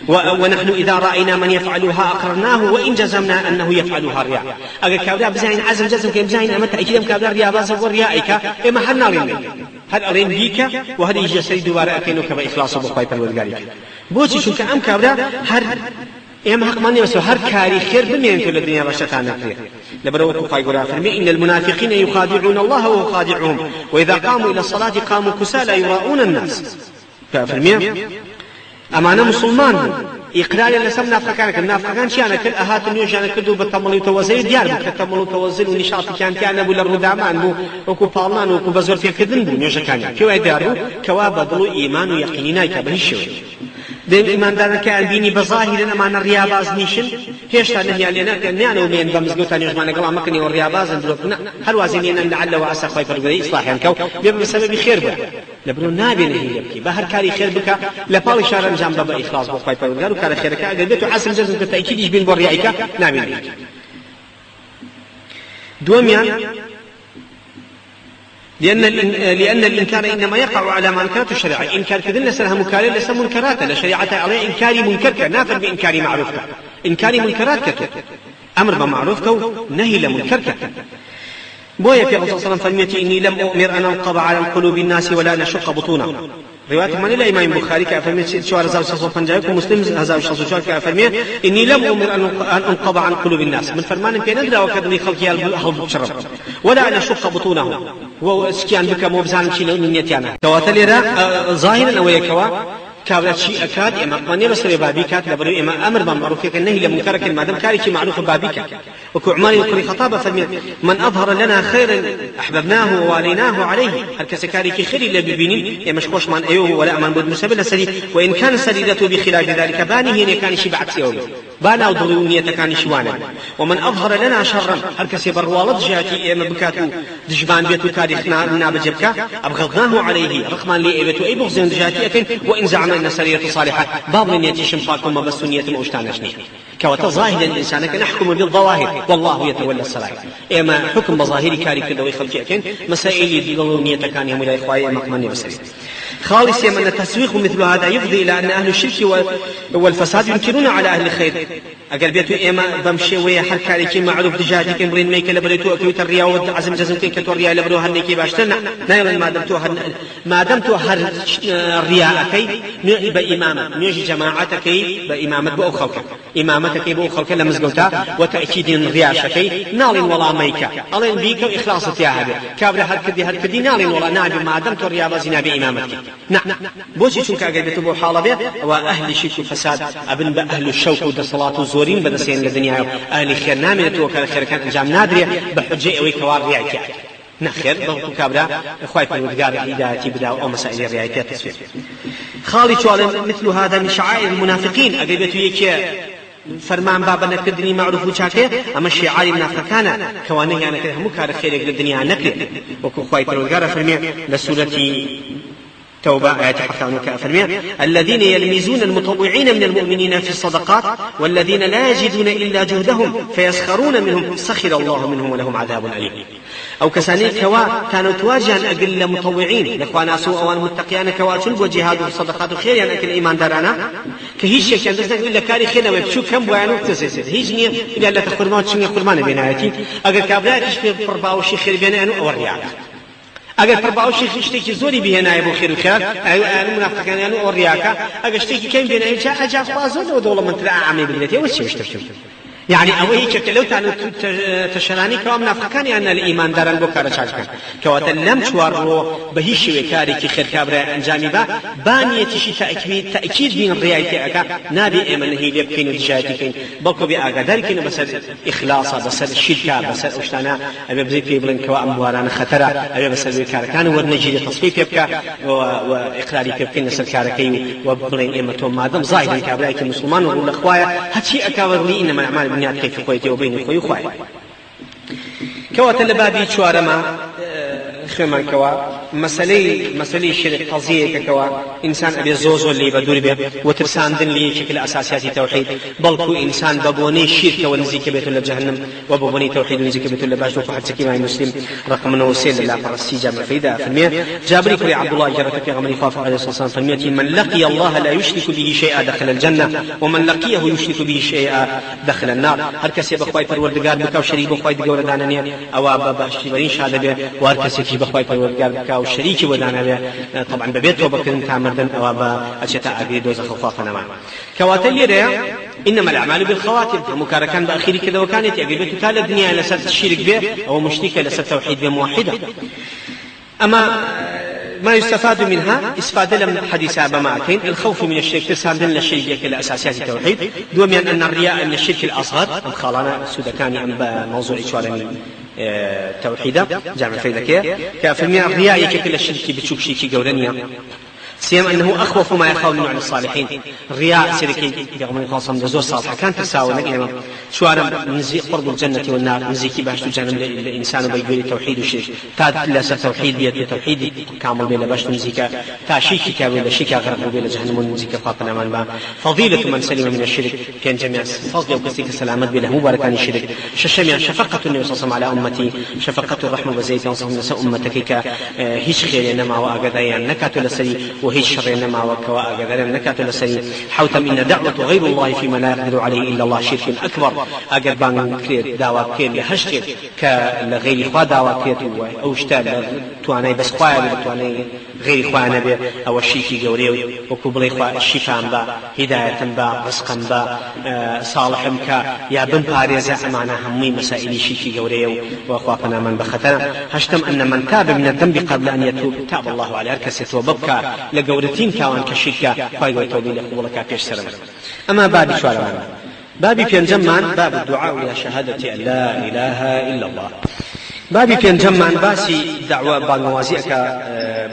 ونحن إذا رأينا من يفعلها أقرناه وإن جزمنا أنه يفعلها رياء أجل كابلا بزاين عزم جزم كي بزاين أما تأكيدم كابلا رياء باز وريائك إما حد نارين هل أرين بيك وهل يجي سيد دوار أكينك بإخلاص بخواي پروردگار بوشي شو كأم كابلا هر ئێمە حقمانی بەسەوە هەر کاری خێر بمێنێتەوە لە دنیا بەشەتان نەکرێت لەبەرەوە خی گەورە فەرمێ إن المنافقين يخادعون الله وهو خادعهم وإذا قاموا إلى الصلاة قاموا كسالى يراءون الناس فەرمێ ئەمانە مسلمان بوون ئیقراری لەسەر منافقەکان چیانە کرد ئەهاتن نوێژیانە کرد و بە تەمەڵی و تەوەزەی دیار بوو کە تەمەڵ و تەوەزل و نیشاتێکیان تیان نەبوو لە ڕوودامان بوو وەکو پاڵمان وەکو بە زۆر فێرکردن بوو نوێژەکانیان پێوای دیار بوو کەوا بە دڵ و ئیمان و یەقینی نایکە بە هیچ شێوەیەک دين إيمان دارك البيني بظاهر أما الرياضاز نيشن هيش تانه يعني نحن ومين بمزجوتان يجمعنا قلا مكني والرياضاز ندركنا هل وازنين أن لعل وعسى خايف الجدي إصلاح يعني كو بيبقى بسبب خير بك لبرو نابي نهي يبكي بهر كاري خير بك لبالي شارن جنب بإخلاص بخايف الجدي وكار خيرك قدرتو عسل جزم كتأكيد يجبين بريائك نابي نهي دوميان لأن الإنكار إنما يقع على منكرات الشريعة إنكار كذن لسنها مكارين لسا منكرات لشريعة عليه إنكاري منكرك نافر بإنكاري معروفك إنكاري منكراتك أمر بمعروفك نهي لمنكرك بويا في الله صلى الله عليه وسلم إني لم أؤمر أن أنقض على القلوب الناس ولا نشق بطونهم رواية من إلى إمام البخاري كأفرمي شوار هزار شخص فنجايك ومسلم هزار شخص شوار كأفرمي إني لم أمر أن أنقض عن قلوب الناس من فرمان في ندرى وكذلك خلقي الهض شرب ولا نشق بطونهم وسكيان بك موبزان شيء من نيتيانا تواتلي را ظاهرا أو يكوا كابلا شيء أكاد إما قوانين بس بابي كات لبرو إما أمر بالمعروف كالنهي لمنكر ما دام كاري معروف بابي كات وكعمال يذكر خطابة من أظهر لنا خيرا أحببناه وواليناه عليه هل كسكاري خير إلا ببينين مش خوش من أيوه ولا من بود مسبل سدي وإن كان سديدته بخلاف ذلك باني هي كان شي بعد سيوم بانا وضرونية كان شوانا ومن أظهر لنا شرا هل كسبر والد جاتي إما بكاتو دجبان بيتو كاريخنا بجبكا أبغضناه عليه رقما لإبتو أي بغزين جاتي أكن وإن زعم أن سرية صالحة باب من يتشم فاكم بس نية موشتانشني كوتا ظاهرا الإنسان كان يحكم بالظواهر والله يتولى السرائر إما حكم بظاهري كاري كذا ويخلق أكن مسائل ضرونية كان يهم إلى إخوائي مقمني بسري خالص أن التسويق مثل هذا يفضي إلى أن أهل الشرك والفساد ينكرون على أهل الخير أقل بيتو إما بمشي ويا حل كاريكي معروف دجاجي كن برين ميك لبريتو أكيوت الرياء وعزم جزم كن كتوريا لبرو هرنيكي باشترنا نايلا ما دمتو هر الرياء كي نعي بإمامة نعي جماعتك بإمامة بأو خلق إمامتك بأو خلق لمزقوتا وتأكيد الرياء شكي نال ولا ميكا ألين بيك وإخلاص تياهب كابر هركدي نال ولا نعي ما دمتو الرياء بزنا بإمامتك نعم بوشي شنك أقل بيتو بو حالة بيه وأهل شرك وفساد أبن بأهل الشوك ودصلاة زورين بدسين لدنيا أهل خير نامي توكل الخير كان أنجام نادرة بحجة أو كوار ريايتي نخير ضغط كابرا خايف من الودقار هدايتي بدا أو مسائل الريايتي تصوير خالي شوال مثل هذا من شعائر المنافقين أقربته يكي فرمان بابا نكدني معروف وشاكي أما الشعائر المنافقان كوانه أنا كده مكار خيرك للدنيا نكر وكو خايف من الودقار فرمي لسورة توبة آيات حقانك أفرمي الذين يلمزون المطوعين من المؤمنين في الصدقات والذين لا يجدون إلا جهدهم فيسخرون منهم سخر الله منهم ولهم عذاب أليم أو كساني كوا كانوا تواجها أقل مطوعين لأخوانا سوء أوان متقيان كوا شلب وجهاد الصدقات خير يعني أكل إيمان دارانا كهيش كان دسنا إلا كاري خيرنا ويبشو كم بوانو تسيسد هيج نية إلا لا تخرمان تشمي خرمان بينايتي أقل كابلاكش في فرباو شي خير بينانو أورياك اگر فرباو شيخ اشتكي زوري بهنا يبو خير الخير اي منافقان يعني اورياكا اگر اشتكي كان بين اي حاجه خاصه ودوله من تلا عامي بلتي وش اشتكي يعني أوي كلو تانو تشراني كوام نافقان أن الإيمان دارن بكرة شاكا كوات لم شوارو بهيش وكاري كي خير كابرة أنجامي بانية تشي تأكيد من ريايتي أكا نابي إيمان هي ليبكين ودجايتي بلكو بأغا داركين بس إخلاصا بس الشركة بس أشتانا أبي بزيد في بلن كوا أمواران خطرة أبي بس الوكارة كانوا ورنجي تصفيف يبكا وإقراري يبكين نسل كاركي وبلن إيمتهم مادم ظاهرين كابرة كمسلمان وقول أخوايا هاتشي أكاور لي إنما الأعمال بنيات كيف خويتي وبين خوي وخواي كوات البابي شوارما خيمان كوا مسألة شرك قضية كوا إنسان أبي زوزو اللي بدور به وترسان دن لي شكل أساسيات توحيد بلكو إنسان بابوني شرك ونزيك بيت الله جهنم وبابوني توحيد ونزيك بيت الله باش وفحد سكيما مسلم رقم نوسيل الله فرسي جامع فيدا فرمية جابري كري عبد الله جرت في غمري خاف عليه الصلاة والسلام فرمية من لقي الله لا يشرك به شيئا دخل الجنة ومن لقيه يشرك به شيئا دخل النار هركسي بخواي فروردقار بكاو شريك بخواي دقور دانانيا أو بابا شبرين شهادة به وهركسي بخواي فروردقار بكاو شريك ودانا به طبعا ببيت وبكن تعمردن أو بأشياء أبي دوز خفافنا معه كواتلي إنما الأعمال بالخواتم مكاركان بأخير كذا وكانت يقربت تال الدنيا لسات الشرك به أو مشركة لسات توحيد بموحدة أما ما يستفاد منها استفادة من الحديث أبا معكين الخوف من الشرك تساندن للشرك كالأساسيات التوحيد دوما أن الرياء من الشرك الأصغر الخالانا سودكاني عن موضوع إشوارني توحيدا جامع فيدك كافرمي الرياء كل الشرك بتشوف شيء جورانيا سيما أنه أخوف ما يخاف من عن الصالحين الرياء سيركي يوم الخاصم دزور صالحة كان تساوي نقيمة شوارا نزي قرب الجنة والنار نزيكي باش تجانب الإنسان بيقول التوحيد والشرك تاد لا توحيد بيد توحيد كامل بلا باش نزيكا تاشيكي كامل شيكا غرق بلا جهنم نزيكا فاقنا من با فضيلة من سلم من الشرك كان جميع فضل وقصيك السلامات بلا مباركان الشرك ششمع شفقة النبي صلى الله عليه وسلم على أمتي شفقة الرحمة وزيت وصحم نساء أمتك هيش خير إنما وأقضي نكات لسري وهي الشر إنما وكواء قدر نكات لسري حوتم إن دعوة غير الله فيما لا يقدر عليه إلا الله شرك أكبر أجر بان كرير دعوة كين لهشتر كغير خوا دعوة كرير أو اشتال تواني بس خوا تواني غير خوا نبي أو الشيكي جوري وكبلي خوا الشفاء با هداية با رزقا با صالح كا يا بن باريز معنا همي مسائل شيكي جوري وأخوافنا من بختنا هشتم أن من تاب من الذنب قبل أن يتوب تاب الله عليه أركس وببكى لقورتين تاوان كشركة خواهي توبي لقبولك فيش سرم أما بابي شوالمان بابي بينجمان باب الدعاء إلى شهادة أن لا إله إلا الله بابي بينجمان باسي دعوة بانوازيك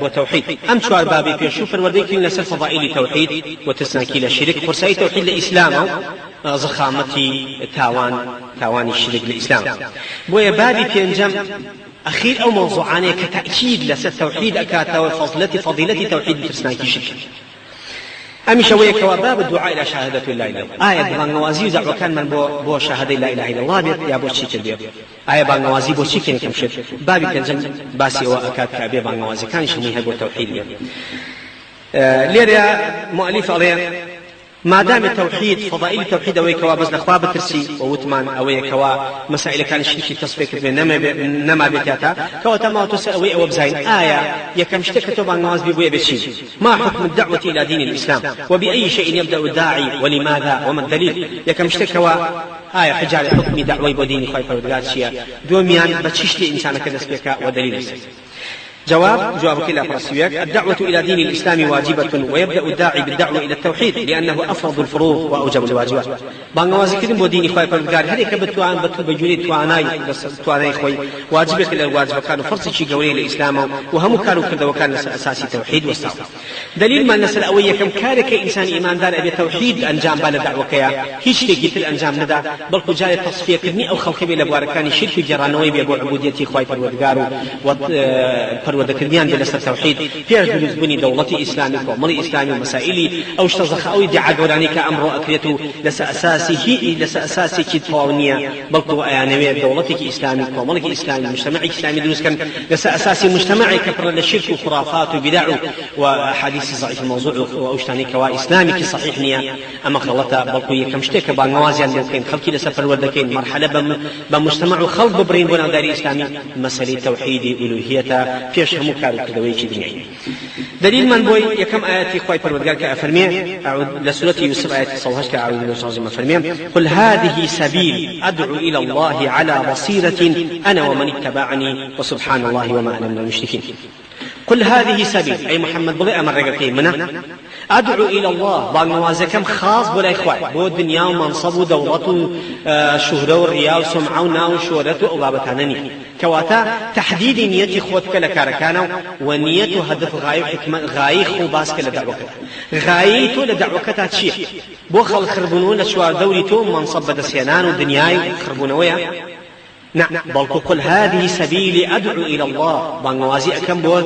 بوتوحيد أم شوار بابي بيشوف الورديكين لسر فضائل توحيد وتسناكي للشرك فرسائي توحيد لإسلام زخامتي تاواني الشرك لإسلام بويا بابي بينجم أخير أو موضوعاني كتأكيد لسر توحيد أكاتا وفضيلة توحيد تسناكي شرك أمي شوية كواباب الدعاء إلى شهادة لا إله إلا الله آية بانوازي وزع وكان من بو شهادة لا إله إلا الله بيت يا بو شيء كبير آية بانوازي بو شيء كم شيء بابي كنزم باسي وأكاد كابي بانوازي كان شميها بو توحيد ليريا مؤلف عليه ما دام التوحيد فضائل التوحيد أوي كوا بس لخواب ترسي ووتمان أوي كوا مسائل كان الشرك تصفيك نما بتاتا كوا تما تسأل أوي أو بزين آية يكم اشتكت عن نواز بيبوي بشيء ما حكم الدعوة إلى دين الإسلام وبأي شيء يبدأ الداعي ولماذا وما الدليل يكم اشتكوا آية حجار حكم دعوة بدين خايف ودغاتشيا دوميان بتشيش لإنسان كذا سبيكا ودليل جوابك لا فرسيك الدعوة إلى دين الإسلام واجبة ويبدأ الداعي بالدعوة إلى التوحيد لأنه أفرض الفروض وأوجب الواجبات بانوازي كذن بوديني خوي فرقار هذيك بتوان بجوري تواناي خوي واجبك إلى الواجب كانوا فرض شيء قولي الإسلام وهم كانوا كذا وكان أساسي توحيد والصواب دليل ما الناس الأوية كم كارك إنسان إيمان دار أبي توحيد أنجام بال دعوة كيا هيش تجيت الأنجام ندى بل كجاي تصفية كذني أو خلق بلا باركاني شرك جرانوي بيبو عبوديتي خوي فرقار وذكرنيان بلسر توحيد في جلوس بني دولة إسلامي ومري إسلامي ومسائلي أو اشتزخ أو ادعاء قراني كأمر أكريته لس أساسي كتفاونية بلقوا أيانوية دولتك إسلامي ومري إسلامي مجتمعي إسلامي دروس كان لس أساسي مجتمعي كفر للشرك وخرافات وبدع وحديث ضعيف الموضوع وأشتاني كوا إسلامي كصحيح نية أما خلطة بلقوا يكمشتك بانوازي اللي كان خلقي لسفر وردكين مرحلة بمجتمع خلق ببرين بنا داري إسلامي مسألة توحيد ألوهية فيش همو كارو كدوي شي دنياي دليل من بوي يكم آياتي خوي پروردگار كأفرمي أعود لسورة يوسف آيات صوهش كأعود لسورة أفرمي قل هذه سبيل أدعو إلى الله على بصيرة أنا ومن اتبعني وسبحان الله وما أنا من المشركين قل هذه سبيل أي محمد بضيء أمر رقاقي منه أدعو إلى الله بانوازكم خاص بلا إخوة بو الدنيا ومنصب ودولة شهرة والرياء وسمعة وناو شهرة وغابتانني كواتا تحديد نية إخوتك لكاركانا ونية هدف غاية حكمة غاية خباسك لدعوكتا غايته لدعوكتا تشيح بو خل خربونون لشوار دولتو منصب بدسيانان ودنياي خربونويا نعم بل قل هذه سبيلي أدعو إلى الله بانوازي أكم بو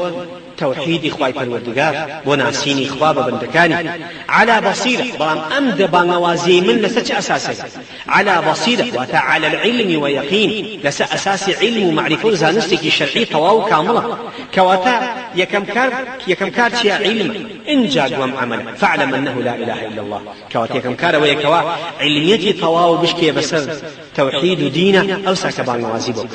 توحيد إخوائي پروردگار وناسيني إخواب بندكاني على بصيرة بلام أمد بانوازي من لسج أساسي على بصيرة وتعالى العلم ويقين لس أساس علم ومعرفة زانستك شرعي طواو كاملة كواتا يكم كار شيء علم إن جاد وم عمل فاعلم أنه لا إله إلا الله كواتا يكم كار ويكوا علميتي طواو بشكي بسر توحيد دينا أو ساك بانوازي بوك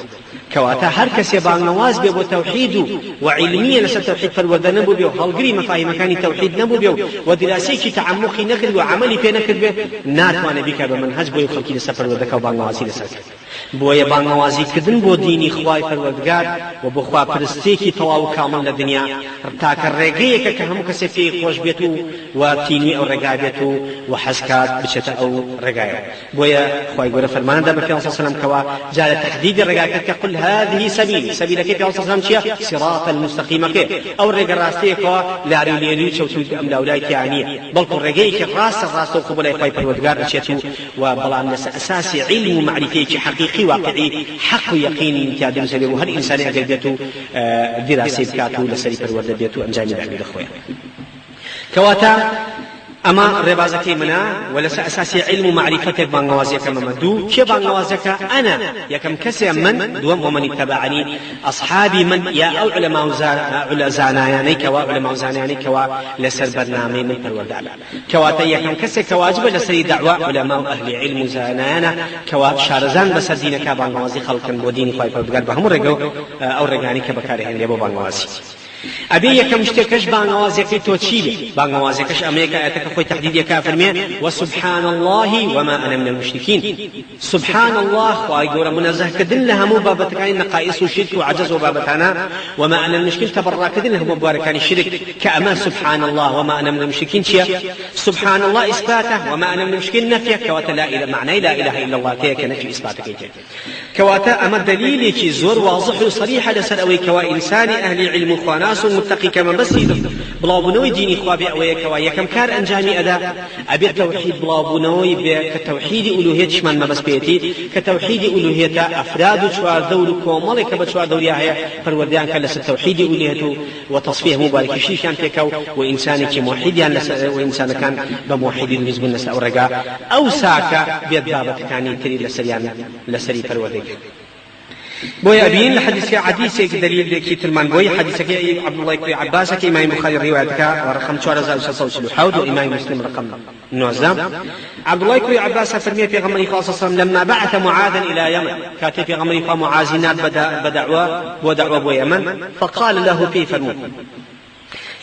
كواتا هر کسی بانواز بيو توحيد وعلمية لسر توحيد فالوردة نبو بيو هالقري مفاهيم كاني توحيد نبو بيو ودراسي كي تعمقي نكد وعملي في نكد بيو ناتوانا بك بمنهج بيو خلقي لسر فالوردة وبانوازي لسر بويا بانوازي كدن بو ديني خواي فالوردگار وبو خوا پرستيكي طواو كامل لدنيا تاك الرقية كهم كسي في خوش بيتو وتيني او رقا بيتو وحسكات بشتا او رقايا بويا خواي قول فرمان دا بكي صلى الله عليه وسلم كوا جال تحديد الرقا كقل هذه سبيل كيف صلى الله عليه وسلم صراط المستقيم كيف او الرقا راستي كوا لا ريولي شو تود ام لاولايك يعني بل الرقية راس وقبل اخواي فالوردگار اشيتو وبلان لس اساسي علم ومعرفة حقيقي واقعي حق ويقين امتياز مسلم وهر إنسان أجل بيته دراسة بكاته لسري پرورده بيته أنجام دعوه دخويا كواتا أما ربازك منا ولا أساسي علم ومعرفتك بانوازيك ممدو كي بانوازيك أنا يكم كسي من دوم ومن اتبعني أصحابي من يا أو علماء زانايانيك وعلماء زانايانيك ولسر برنامي من پروردگار كواتا يكم كسي كواجب لسر دعوة علماء أهل علم زانايانا كوا شارزان بسر دينك بانوازي خلقا وديني خواهي پروردگار بهم رقو أو رقانيك بكارهن ليبو بانوازي أبي يكم شتكش بانوازك توتشيبي بانوازكش أمريكا أتك خوي تحديد يا كافر وسبحان الله وما أنا من المشركين سبحان الله وأيقول منزه كدن لها مو بابتكاني نقائص وشرك وعجز وبابتانا وما أنا المشكين تبرا كدن لها مباركاني الشرك كأما سبحان الله وما أنا من المشركين شيء سبحان الله إثباته وما أنا من المشركين نفيه كواتا لا إله معنى لا إله إلا الله تيك نفي إثباتك كواتا أما دليل كي زور واضح وصريح لسر أوي كوا إنسان أهل علم خواناس متقي كما بس بلابنوي ديني خوابي أوي كوا يكم كار أنجامي أدا أبي التوحيد بلابنوي كتوحيد ألوهية شمان ما بس بيتي كتوحيد ألوهية أفراد شوار دور كومالي كبشوار دوريا هي فالورديان كان لسر توحيد ألوهية وتصفيه مبارك شيء كان فيكو وإنسان كي موحد يعني وإنسان كان بموحد بالنسبة لنا أورجا أو ساكا بيدابة كان تري لسري فالورديان بوي أبين لحديث حديثك دليل كي ترمان بوي حديثك عبد الله بن عباس كي إمام البخاري روايتك ورقم 4660 وإمام مسلم رقم نوزام عبد الله بن عباس فرمي في غمر صلى الله عليه وسلم لما بعث معاذا إلى يمن كاتب في غمر معاذ بدعوة بوي يمن فقال له كيف فرمو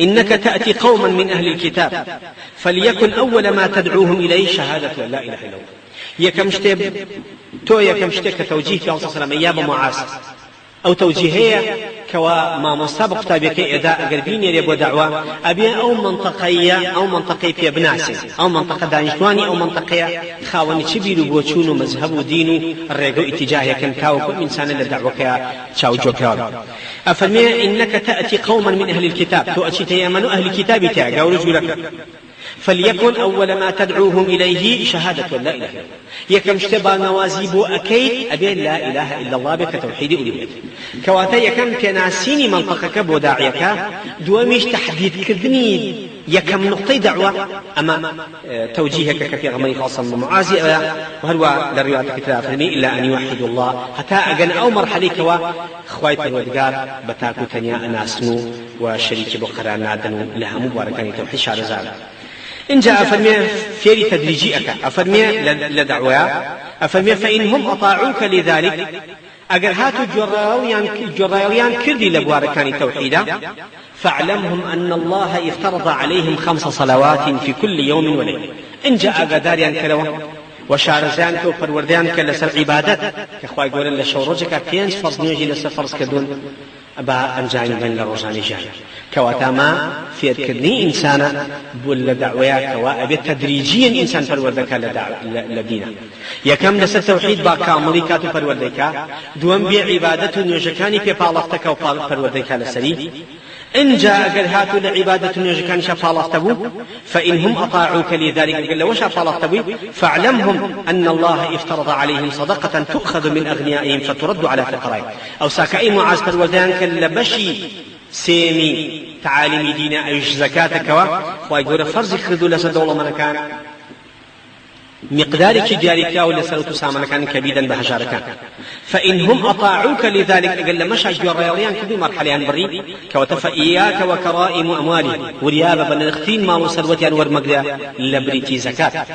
إنك تأتي قوما من أهل الكتاب فليكن أول ما تدعوهم إليه شهادة لا إله إلا الله يكم شتب كتوجيه في الله صلى الله عليه وسلم إياب معاذ أو توجيهية كوا ما مصابق تابعك إداء قربين يبو دعوة أبي أو منطقية في بناس أو منطقة دانشواني أو منطقة خاوني تشبيل بوچون ومذهب ودين الرجو اتجاه كم كاو كل إنسان لدعوك تشاو جوكا أفرمي إنك تأتي قوما من أهل الكتاب تؤتي تيامن أهل الكتاب تاعا ورجلك فليكن أول ما تدعوهم إليه شهادة لا إله إلا الله يكم اشتبى نوازيب أكيد أبي لا إله إلا الله بك توحيد ألوهية كواتا يكم كناسيني منطقك بوداعيك دواميش تحديد كذني يكم نقطي دعوة أما توجيهك في غمري خاصا معاذ وهو للرواية كتاب فرمي إلا أن يوحد الله حتى أجن أو مرحلة كوا خوايت الودقار بتاكو تنيا أناسنو وشريك بقران نادنو لها مباركان توحيد شعر زال إن جاء أفرمي فيري تدريجيك أفرمي لدعوة أفرمي فإنهم أطاعوك لذلك أجر هاتوا جراويان كردي لبواركان توحيدا فاعلمهم أن الله افترض عليهم 5 صلوات في كل يوم وليلة إن جاء قداريان كلوا وشارزان كو فرورديان كلسر عبادات كخواي يقولون لشورجك بينس فرض نيجي لسر فرض كدون با أنجاني بين لروجاني جاي كواتا ما في الكدني إنسانا بول دعويا كوا أبي تدريجيا إنسان فروردك لدينا يكم لسر توحيد با كاملي كاتو فروردك دوام بعبادة نيوجكاني في بالغتك وفروردك لسري إن جاء قال هاتوا لعبادة نيوجكاني شفالغتبو فإنهم أطاعوك لذلك قال لو شفالغتبو فاعلمهم أن الله افترض عليهم صدقة تؤخذ من أغنيائهم فترد على فقرائهم أو ساكأي معاذ فالودان كاللبشي سيمي تعاليم دينا أيش زكاتك ويقول فرز خذوا لسدول من كان مقدارك جاريك ولا سلوت سامنا كان كبيدا بهجارك فإنهم أطاعوك لذلك أقل مشى جريان كل مرحلة بري كوتف إياك وكرائم أموالهم وريابة بنختين ما وسلوتي أنور مقدا لبريتي زكاة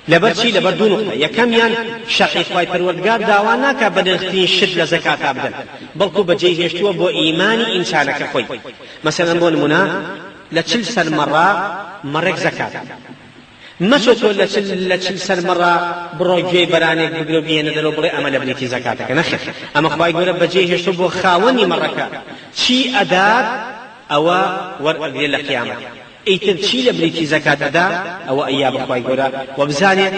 لبرشي لبردو نقطة يكميان شرعي خواي پروردگار داواناك بنختين شد لزكاة أبدا بلكو بجيه يشتوى بو إيماني إنسانك خوي مثلا بون منا لتشل سر مرة زكاة ما شو لتشل سر مرة بروجي برانك بقلو بيه ندلو بري أما لبنيتي زكاتك نخير أما خواي يقول بجيه يشتوى بو خاوني مرة شي أداب أو ورق ديال القيامة ئەیتر چی لە بریتی زەکات ئەدا ئەوە ئەییا بەخوای گەورە وەبزانێت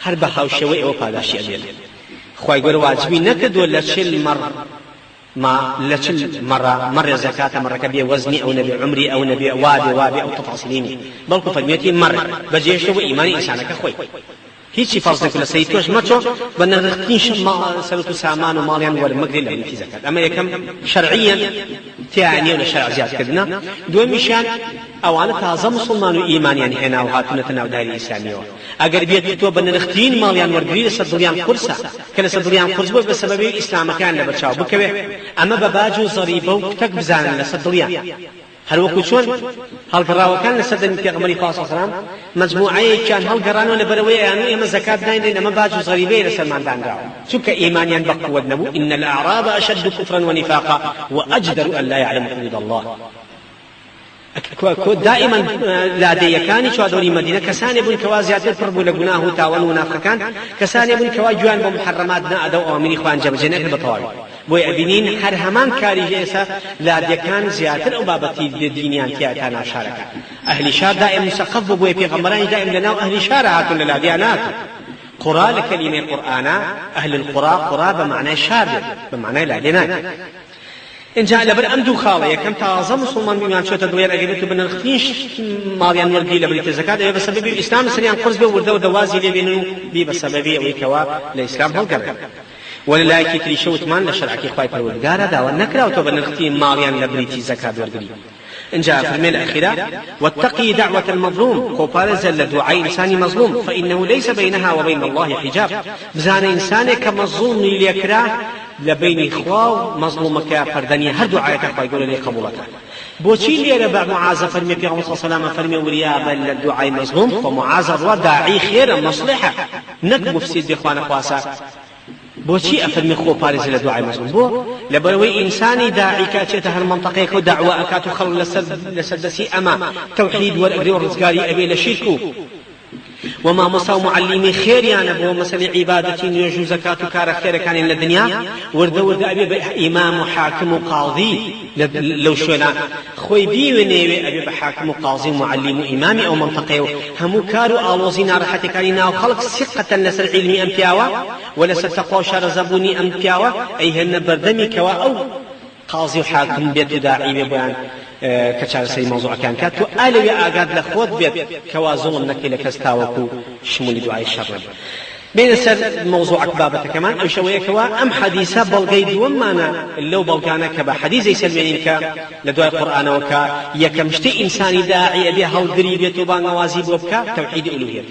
هەر بە هاوشێوەی ئەوە پاداشی ئەدێت خوای گەورە واجبی نەکردووە لە چل مەڕێ زەکاتە مەڕەکە بێ وەزنی ئەو نەبێ عمری ئەو نەبێ وابێ ئەو تەفاسیلینی بەڵکو فەرمێتی مەڕێ بەجێشتەوە ئیمانی ئینسانەکە خۆی هیچی فرض نکو لسری توش مچو بنرختینش ما سلوت سامان و مالیان ورمقدي لهم في زكاة أما يكم شرعيا تعني ولا شرع زياد كدنا دوم مشان أوانا تازم مسلمان وإيمان يعني هنا وهاتنا تناو داري الإسلامية أجر بيت تو بنرختين ماليان ورقدي لسدريان قرصة كلا سدريان قرص بسبب الإسلام كان لبتشاو بكوي أما بباجو ضريبة وكتك بزان لسدريان هل وكوشون هل قراوا كان لسدن في غمري خاص السلام مجموعة كان هل قرانوا لبروي يعني إما زكاة دين إما باجوا صغيرين لسلمان دان راو شك إيمان ينبق ودنبو إن الأعراب أشد كفرا ونفاقا وأجدر أن لا يعلم حدود الله دائما لادەیەکانی چوادۆری مەدینە کەسانی بوون کەوا زیاتر پڕ بوو لە گوناه و تاوان و نافەکان کەسانی بوون کەوا گویان بە محەرەمات نەئەدە و ئەوامری خۆیان جەبەجێ نەکرد بە تەواوی بۆی ئەبینین هەر هەمان کاریژە ئێستا لادەکان زیاتر ئەو بابەتی دینیان تیا تا ناشارەکە ئەهلی شار دائم مثقف بوو بۆیە پێغەمبەرانی دائم لەناو ئەهلی شارە هاتون لە لادیان هاتون قرى لكلمة قرآن أهل القرى قرى بمعنى شار بمعنى لادينا إن جاء لبر أمدو خالية كم تعظم مسلمان بما شو تدوير أجيبته بين الخفيش ماليان وردي لبريت الزكاة بسبب الإسلام سريان قرص به ورده ودوازي لبينه بسبب ويكوا الإسلام هو قبل ولا كتري شوت مان لشرعك إخوائي بالورقارة داوا نكرا وتوبن الختيم ماليان لبريت الزكاة وردي إن جاء في الميل الأخيرة واتقي دعوة المظلوم كوبارزا لدعاء إنسان مظلوم فإنه ليس بينها وبين الله حجاب بزان إنسان كمظلوم ليكراه لبين إخوة مظلومك فردني هر دعاية أخوة يقول لي قبولك بوشي لي ربع معاذ فرمي في غمصة سلامة فرمي وريابا للدعاء مظلوم فمعاذ الرداعي خير مصلحة نك مفسد بإخوان أخواسا بوشي أفرمي خو بارز لدعاء مظلوم بو لبروي إنساني داعي كاتشته هالمنطقة ودعوة أكاتو خل لسدسي أما توحيد والأجر والرزقاري أبي لشركو وما مصاو معلمي خير يعني بو مثلا عبادتي يجو زكاة كار خير كان للدنيا ورد أبي إمام وحاكم وقاضي لو شونا خوي بي ونيوي أبي بحاكم وقاضي ومعلم وإمامي أو منطقة همو كارو آلوزينا راحتي كارينا وخلق ثقة لسر علمي أمبياوا ولا ستقوى شر زبوني أمبياوا أي هن بردمي كوا أو قاضي وحاكم بيت داعي بيان كشار سي موضوع كان كاتو ألوي أقاد لخوت بيت كوا ظلم نكي لكستاوكو شمولي دعاء الشر بين السر موضوع بابة كمان أو شوية كوا أم حديثة بلغيد ومانا اللو بلغانا كبا حديث يسلمين كا لدعاء القرآن وكا يكمشتي إنساني داعي أبيها ودريبية وبان وازيب وبكا توحيد ألوهية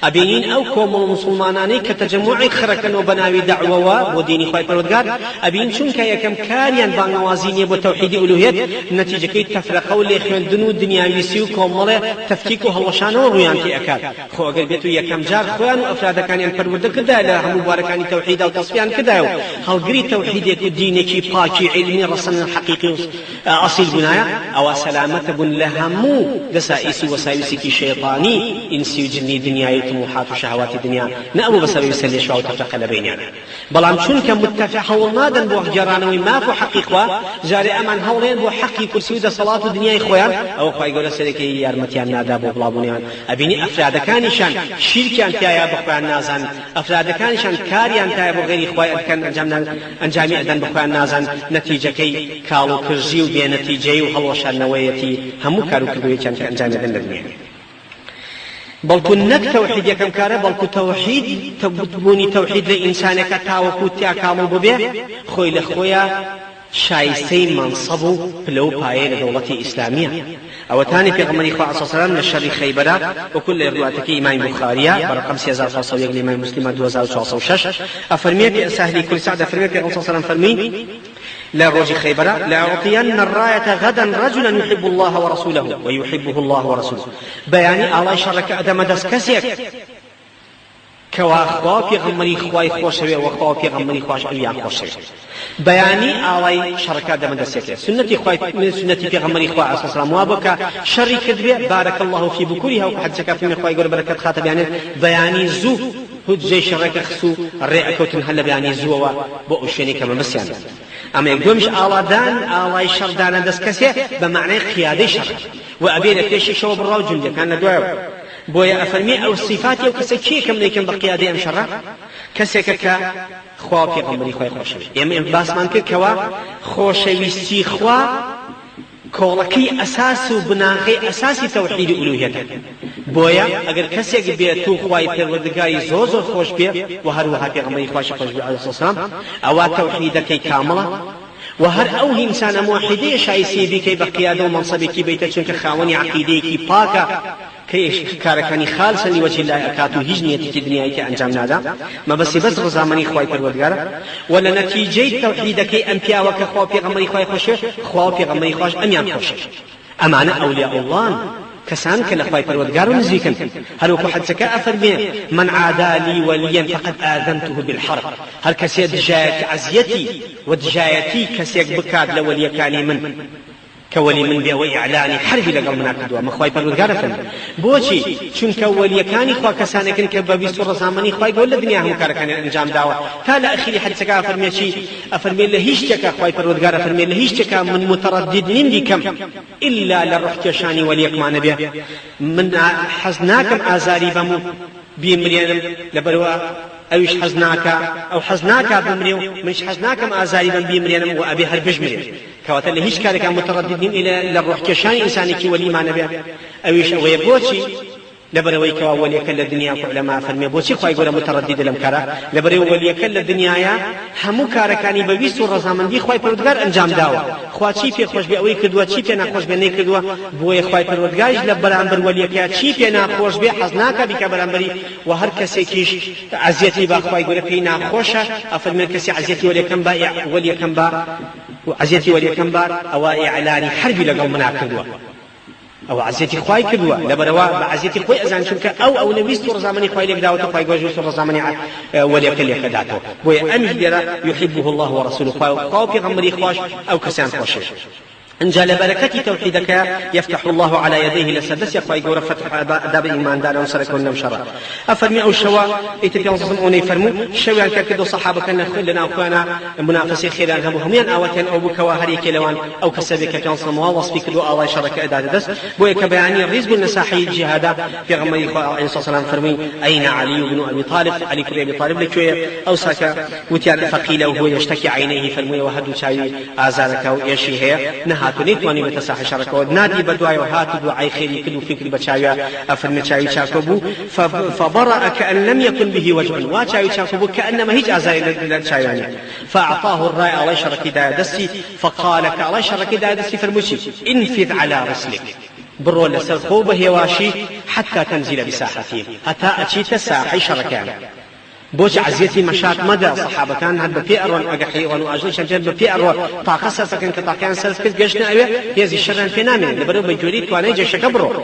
أبينين أو كوم المسلماناني كتجمعي خركا وبناوي دعوة وديني خواهي پرودگار أبين شنك يكم كاريان بان وازيني بتوحيد ألوهية نتيجة كي تفرقوا اللي خمدنو الدنيا يسيو كومالي تفكيكو هلوشانو رويان في أكاد خو أقل بيتو يكم جار خوان وأفراد كان ينفرود كدا لا هم مباركاني توحيد أو تصفيان كدا هالقري توحيد الدين كي باكي علمي رسم حقيقي أصيل بنايا أو سلامة بن لهمو دسائس وسائس كي شيطاني إنسي وجني دنيا طموحات وشهوات الدنيا نأبو بسبب يسلي شو تفرق لبيننا بلام شون كم متفق هولنادا بو جرانا وما بو حقيقة جاري أمان هولين بو حقي كرسي ودا صلاة الدنيا إخوان أو خواي يقول سلكي يارمتيان نادا بو بلابونيان أبيني أفراد كانشان شركان تيايا بخوان نازان أفراد كانشان كاريان تايبو غير إخوائي أدكان أنجامي أدن بخوان نازن نتيجة كي كالو كرزيو بي نتيجة وحلوشان نويتي همو كارو كردوية كان أنجامي أدن لدنيا بلكو نك توحيد يكم كارا بلكو توحيد تبوني توحيد لإنسانك تاوكو تيا كامل ببيه خوي لخويا شايسي منصبو بلو باية لدولة إسلامية أو تاني في غمري خواه صلى الله عليه وسلم للشر خيبرة وكل روايتك إمام بخارية برقم 3000 يقل إمام مسلم 2006 أفرمي بأسهلي كل سعد أفرمي في غمري صلى الله عليه وسلم فرمي لا روج خيبرة لأعطين الراية غدا رجلا يحب الله ورسوله ويحبه الله ورسوله بياني الله شرك أدم دسكسيك كوا خوا في غمري خواي خوشوي وخوا في غمري خواش أبيان خوشوي بياني آلاي شركات دم دسيك سنتي خواي سنتي في غمري خوا عليه الصلاة وابك شري كذبه بارك الله في بكورها وحد شكا في مخواي يقول بركة خاتم يعني بياني زو هد زي شرك خسو الرئة كوتن هلا بياني زو وبؤشني كما مسيان أما يقولمش آلادان آلاي شردان دسكسي بمعنى قيادي شر وأبينا تيشي شو بالراو جندي كان ندوه بويا أفرمي أو الصفات أو كسكي كم ليكن بقيادي أم شرع كسكك خوا في غمري خوا خوشوي يعني باس مان كوا خوشوي سي خوا كولكي أساس وبناغي أساس توحيد ألوهيته بويا أجر كسيك بيتو خواي پروردگاري زوزو خوش بيه وهروها في غمري خوش خوش بيه عليه الصلاة والسلام أو توحيدك كاملة وهر أو إنسان موحدي شايسي بكي بقيادة ومنصبك بيتك شنك خاوني عقيديك باكا كيش كاركاني خالصا لوجه الله أكاتو هجنيتي في دنياك أنجام نادا ما بس رزامني خواي پروردگار ولا نتيجة توحيدك أنبياء وكخوا في غمري خواي خوش خوا في غمري خوش أميان خوش أمانة أولياء الله كسان كلا خواي پروردگار نزيكن هل وكو حد سكا أفرمي من عادى لي وليا فقد آذنته بالحرب هل كسيد جايك عزيتي ودجايتي كسيك بكاد لوليا كاني من كولي من بي وإعلاني حربي لقل مناكدوا مخواي پروردگار فرمي بوشي چونك وليكاني خوا كسانكن كبابيس ورزامني خواي قول الدنيا هم كاركان انجام داوا تالا اخيري حدثك افرمي شي افرمي لهيشتك خواي پروردگار افرمي لهيشتك من متردد نندي كم الا للروح كشاني وليك ما نبي من حزناكم ازاري بمو بيمرينم لبروا اوش حزناك او حزناك بمريو مش حزناكم ازاري بيمرينم وابي هربج مريم كواتل اللي هيش كارك مترددين الى للروح كشان انساني كي ولي ما نبي اوش ويبوشي لبروي كوا ولي كل الدنيا علماء فرمي بوشي خواي يقول متردد لم كرا لبروي ولي كل الدنيا يا همو كاركاني بويس ورزامن دي خواي پروردگار انجام داوا خوا چی في خوش بي اوي كدوا چی في نا خوش بي نه كدوا بوي خواي پروردگار لبرامبر ولي كيا چی في نا خوش بي حزناك بك برامبري وهر كسي كيش عزيتي با خواي يقول في نا خوشه افرمي كسي عزيتي ولي كم با ولي كم با وعزيتي ولي كم با او اعلاني حربي لقوم مناكدوا او عزيتي خواي كدوا لبروا بعزيتي خوي ازان شنك او نبيست رزامني خواي لك داوته خواي جوج رزامني ولي كل يكداته بو امي يحبه الله ورسوله خواي في غمري خواش او كسان خوش إن جال بركة توحيدك يفتح الله على يديه لسدس يقوى يقول فتح داب إيمان دار ونصرك ونمشرة أفرمي أو الشواء إتبيان صمعوني فرمو شويا كاكدو صحابك أن لنا أخوانا منافسي خيران هميان أوتين أو بكواهري كيلوان أو كسبك كان صموا وصفك دو الله شرك أداد دس بويك بياني الرزق بالنساحي الجهاد في غمي عليه الصلاة والسلام فرمي أين علي بن أبي طالب علي بن أبي طالب لكوية أو ساكا وتيار فقيله وهو يشتكي عينيه فرمي وهدو شاي آزارك ويشي هي هاتونيت واني بتساح شركه نادي بدواي وهات دعاء خير كل فكر بشايا افرم شاي شاكبو فبرأ كأن لم يكن به وجع وشاي شاكبو كأنما هيج ازاي شاياني فاعطاه الراي على شرك دادسي فقال على شرك دادسي فرمشي انفذ على رسلك برو لسر خوبه هواشي حتى تنزل بساحتهم حتى اتيت ساحي شركان بوش عزيتي مشات مدى صحابة كان هاد بفئر أجحي وأجل شجر بفئر طاقة سكن كطاقة سلف كل جشنا أيه يزي الشر في نامي لبرو بجوريت وأنا جيش كبرو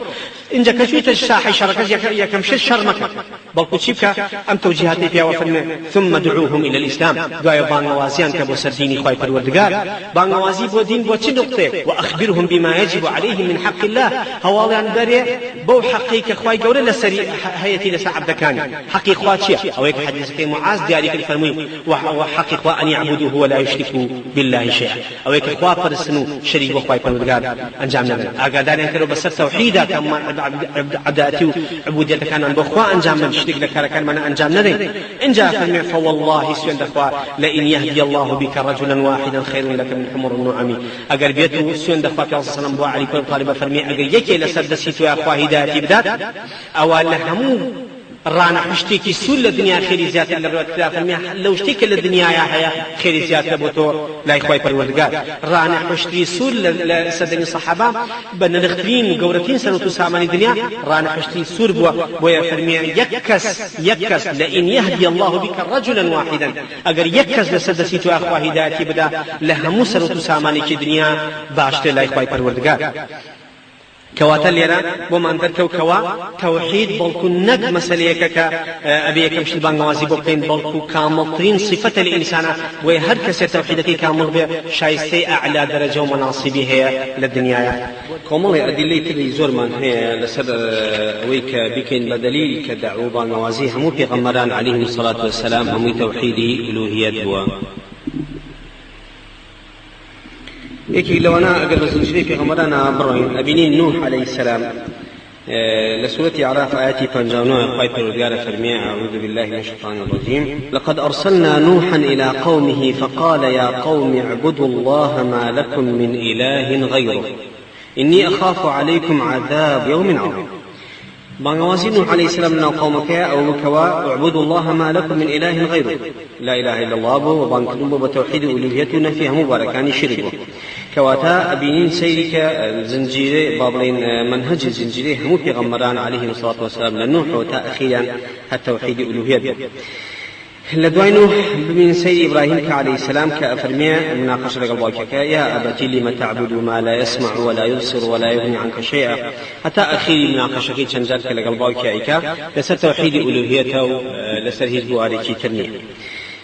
إن جا كشويت الشاحي شركة يا كمش الشر مكة بل كشيبك أم توجيهاتي فيها وفرم ثم دعوهم إلى الإسلام دعاء بانوازيان كبو سرديني خواي فالوردقار بانوازي بو دين بو نقطة وأخبرهم بما يجب عليهم من حق الله هوالي عن داري بو حقيقة خواي قولي لسري هيتي لسعب دكاني حقيقة خواتشي أو حديث معاذ دياري في الفرمي وحقق أن يعبدوه ولا يشركوا بالله شيئا أو يكخوا فرسنو شريك وخواي فالمدقار أنجامنا أقادان ينكروا بس توحيدا كما عبداتي عبوديتك كان أن بخوا أنجامنا شريك لك كان من أنجامنا إن جاء فرمي فوالله سيون دخوا لئن يهدي الله بك رجلا واحدا خير لك من حمر النعم أقر بيته سيون دخوا في صلى الله عليه وسلم طالب فرمي أقر يكي لسدسيتو يا أخوا هدايتي بدات أو لهمو رانا حشتيكي سول الدنيا خير زيادة للرواية فرمي لو اشتيك للدنيا يا حيا خير زيادة بوتو لا يخوي پروردگار رانا حشتي سول لسدني صحابة بن الاخترين قورتين سنوتو ساماني الدنيا رانا حشتي سور بويا فرمي يكس لئن يهدي الله بك رجلا واحدا اگر يكس لسدسيتو اخوا هدايتي بدا لهمو سنوتو ساماني كي دنيا باشت لا يخوي پروردگار كواتا ليرا ومن ذكروا كوا توحيد بلكو نك مسألة أبي كم شيء بانغوازي بوكين بلكو كامل صفة الإنسان وهر كسر توحيدك كامل به شايستي أعلى درجة ومناصبه هي للدنيا كامل أدلة تلي زورمان هي لسر ويك بكين بدليل كدعو بانغوازي همو في غمران عليهم الصلاة والسلام همو توحيدي ألوهية دوا يكي لو أنا أقدر أسجل في غمرنا برهن أبنين نوح عليه السلام لسورة أعراف آياتي فانجانوها قايب الرجال فرمية أعوذ بالله من الشيطان الرجيم لقد أرسلنا نوحا إلى قومه فقال يا قوم اعبدوا الله ما لكم من إله غيره إني أخاف عليكم عذاب يوم عظيم بانغوازي نوح عليه السلام من قومك أو مكوا اعبدوا الله ما لكم من إله غيره لا إله إلا الله وبانكدوم بتوحيد ألوهيتنا فيها مباركان شركوا كواتا أبينين سيرك زنجيري بابلين منهج الزنجيري هم في غمران عليه الصلاة والسلام لنوح وتأخيرا التوحيد ألوهيته لدواي نوح بمن سيد إبراهيم عليه السلام كأفرمية مناقشة لقلبك يا أبتي لم تعبد ما لا يسمع ولا يبصر ولا يغني عنك شيئا حتى أخير مناقشة كي تنجلك لقلبك إيكا لسر توحيد ألوهيته لسر هزبو آريكي ترنيه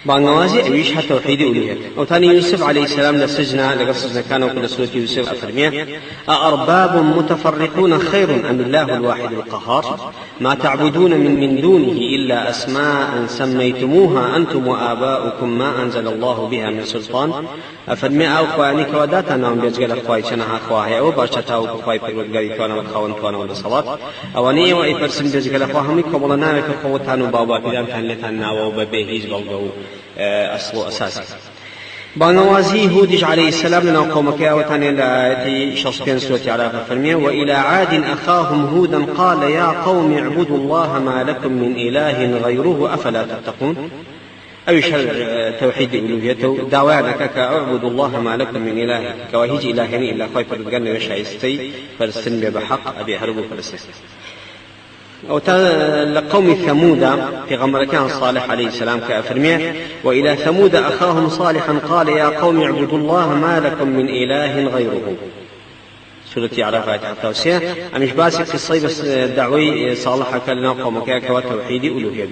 بانوازي أويش حتى توحيد ألوهية. وثاني يوسف عليه السلام لسجنا لقصصنا كانوا كل سورة يوسف أفرميه أأرباب متفرقون خير أم الله الواحد القهار ما تعبدون من دونه إلا أسماء سميتموها أنتم وآباؤكم ما أنزل الله بها من سلطان أفرميه أو خواني كوداتا نام بيجعل أخوائي شنها أخوائي أو باشتاو أخوائي فرقاري كوانا والخوان كوانا والصلاة أواني وأي فرسم بيجعل أخوهم كوملنا وكوتانو بابا كدام كان لتنا وببيهيز بلغو أصل أساسي. بانوازي هودج عليه السلام لنا قومك وتاني لآياتي شخصين سورة عراف فرمية وإلى عاد أخاهم هودا قال يا قوم اعبدوا الله ما لكم من إله غيره أفلا تتقون. أي شر توحيد ألوهيته دعوانا اعبدوا الله ما لكم من إله كواهيج إلهين إلا خايف الجنة وشايستي فلسطين بحق أبي هربوا فلسطين. أو لقوم ثمود في غمركان صالح عليه السلام كأفرميه وإلى ثمود أخاهم صالحا قال يا قوم اعبدوا الله ما لكم من إله غيره. سورة عرفات التوسية أمش باسك في الصيب الدعوي صالح كلنا قومك كوتوحيد ألوهية.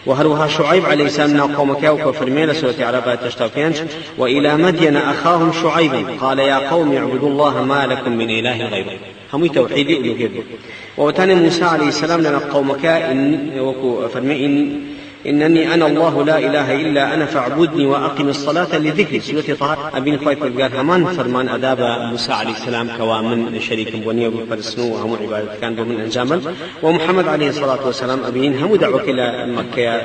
وهروها شعيب عليه السلام قومك وكفرميه سورة عرفات تشتاكينش وإلى مدين أخاهم شعيبا قال يا قوم اعبدوا الله ما لكم من إله غيره. هم توحيد ألوهية. وتاني موسى عليه السلام لنا قومك إنني أنا الله لا إله إلا أنا فاعبدني وأقم الصلاة لذكري. سورة طه أبين خايف قال همان فرمان أداب موسى عليه السلام كوامن شريك بني وبرسنو وهم عبادة كان بمن أنجامل. ومحمد عليه الصلاة والسلام أبين هم دعوك إلى مكة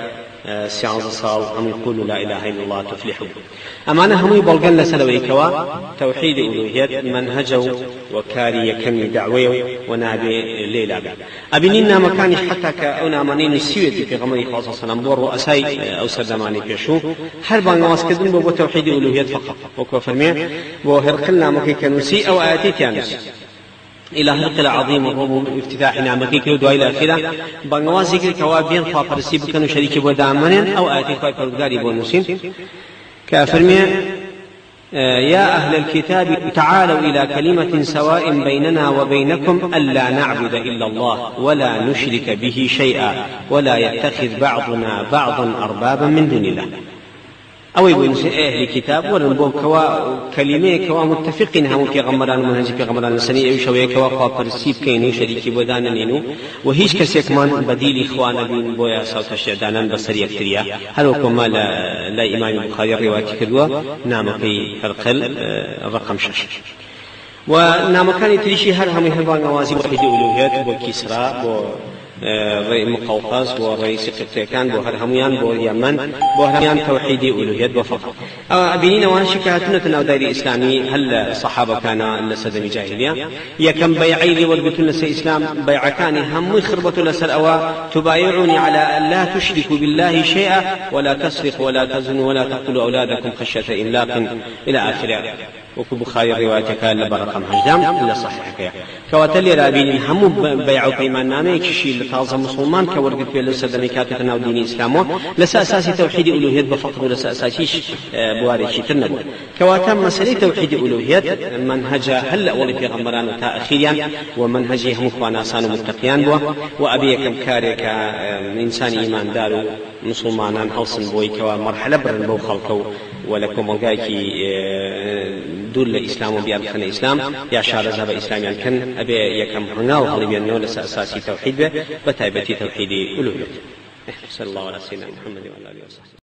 سيانز صال هم يقولوا لا إله إلا الله تفلحوا. أمانة هم يبلغن لسلوي كوا توحيد ألوهية منهجوا وكاري كمي دعوه ونابي ليلة أبيننا مكانش حتى كأنا منين سويت في غمري خاصة سلام بور وأساي أو سردماني بيشو هربان واسكدن بو توحيد ألوهية فقط وكفرمي وهرقلنا مكي كنوسي أو آياتي كانوسي إلى هرقل عظيم الروم افتتاحنا مكيك ودوا إلى آخره بانواز ذكر كوابين فابرسي بكنو شريك بودامن أو آياتي خايف الغاري بونسين كافرمي يا أهل الكتاب تعالوا إلى كلمة سواء بيننا وبينكم ألا نعبد إلا الله ولا نشرك به شيئا ولا يتخذ بعضنا بعضا أربابا من دون الله. أو يقول أهل الكتاب ونبوه كوا كلمة كوا متفقين هم في غمران منهج في غمران السنية وشوية كوا قابل سيب كينو شريك بودانا نينو وهيش كسيك من بديل إخوانا بين بويا صوت الشعدانا بصري أكتريا هل وكما لا إمام البخاري الرواية كدوا نام في هرقل رقم 6 ونام كان يتريشي هل هم يهبان موازي وحيد ألوهيات وكسرى مقوقاز ورئيس قبطيكان بوهر هميان بو يمن بوهر هميان توحيدي ألوهية بفقط. أبينينا وانا شكاتنا تناودي الإسلامي هل صحابة كان لسدم جاهلية يكم بيعي ورقتنا لسي إسلام بيع كان هم خربة لسل أوا تبايعوني على أن لا تشركوا بالله شيئا ولا تسرق ولا تزنوا ولا تقتلوا أولادكم خشية إملاق إلى آخره. وكو بخاري رواية كان لبرقم هجدام إلا صحيح كيا كواتلي رابين هم بيعوا قيمان نامي كشي لتازم مسلمان كورقت بيلو سدمي كاتتنا وديني إسلامو لسا أساسي توحيد ألوهية بفقط ولسا أساسيش بواريشي ترنبو كواتم مسألة توحيد ألوهية منهجا هلأ ولي في غمران تأخيريا ومنهجي هم اخوانا سانو متقيان بوا وأبيكم كاريك إنسان إيمان دارو مسلمانان هلسن بوي كوا مرحلة برن بو خلقو ولكم وقايكي دول الإسلام وبيابخن الإسلام يا شعر ذهب إسلامي كان أبي يكم هناو غالبا نول أساسي توحيد بتايبتي توحيد ألوهية. صلى الله على سيدنا محمد وعلى آله وصحبه.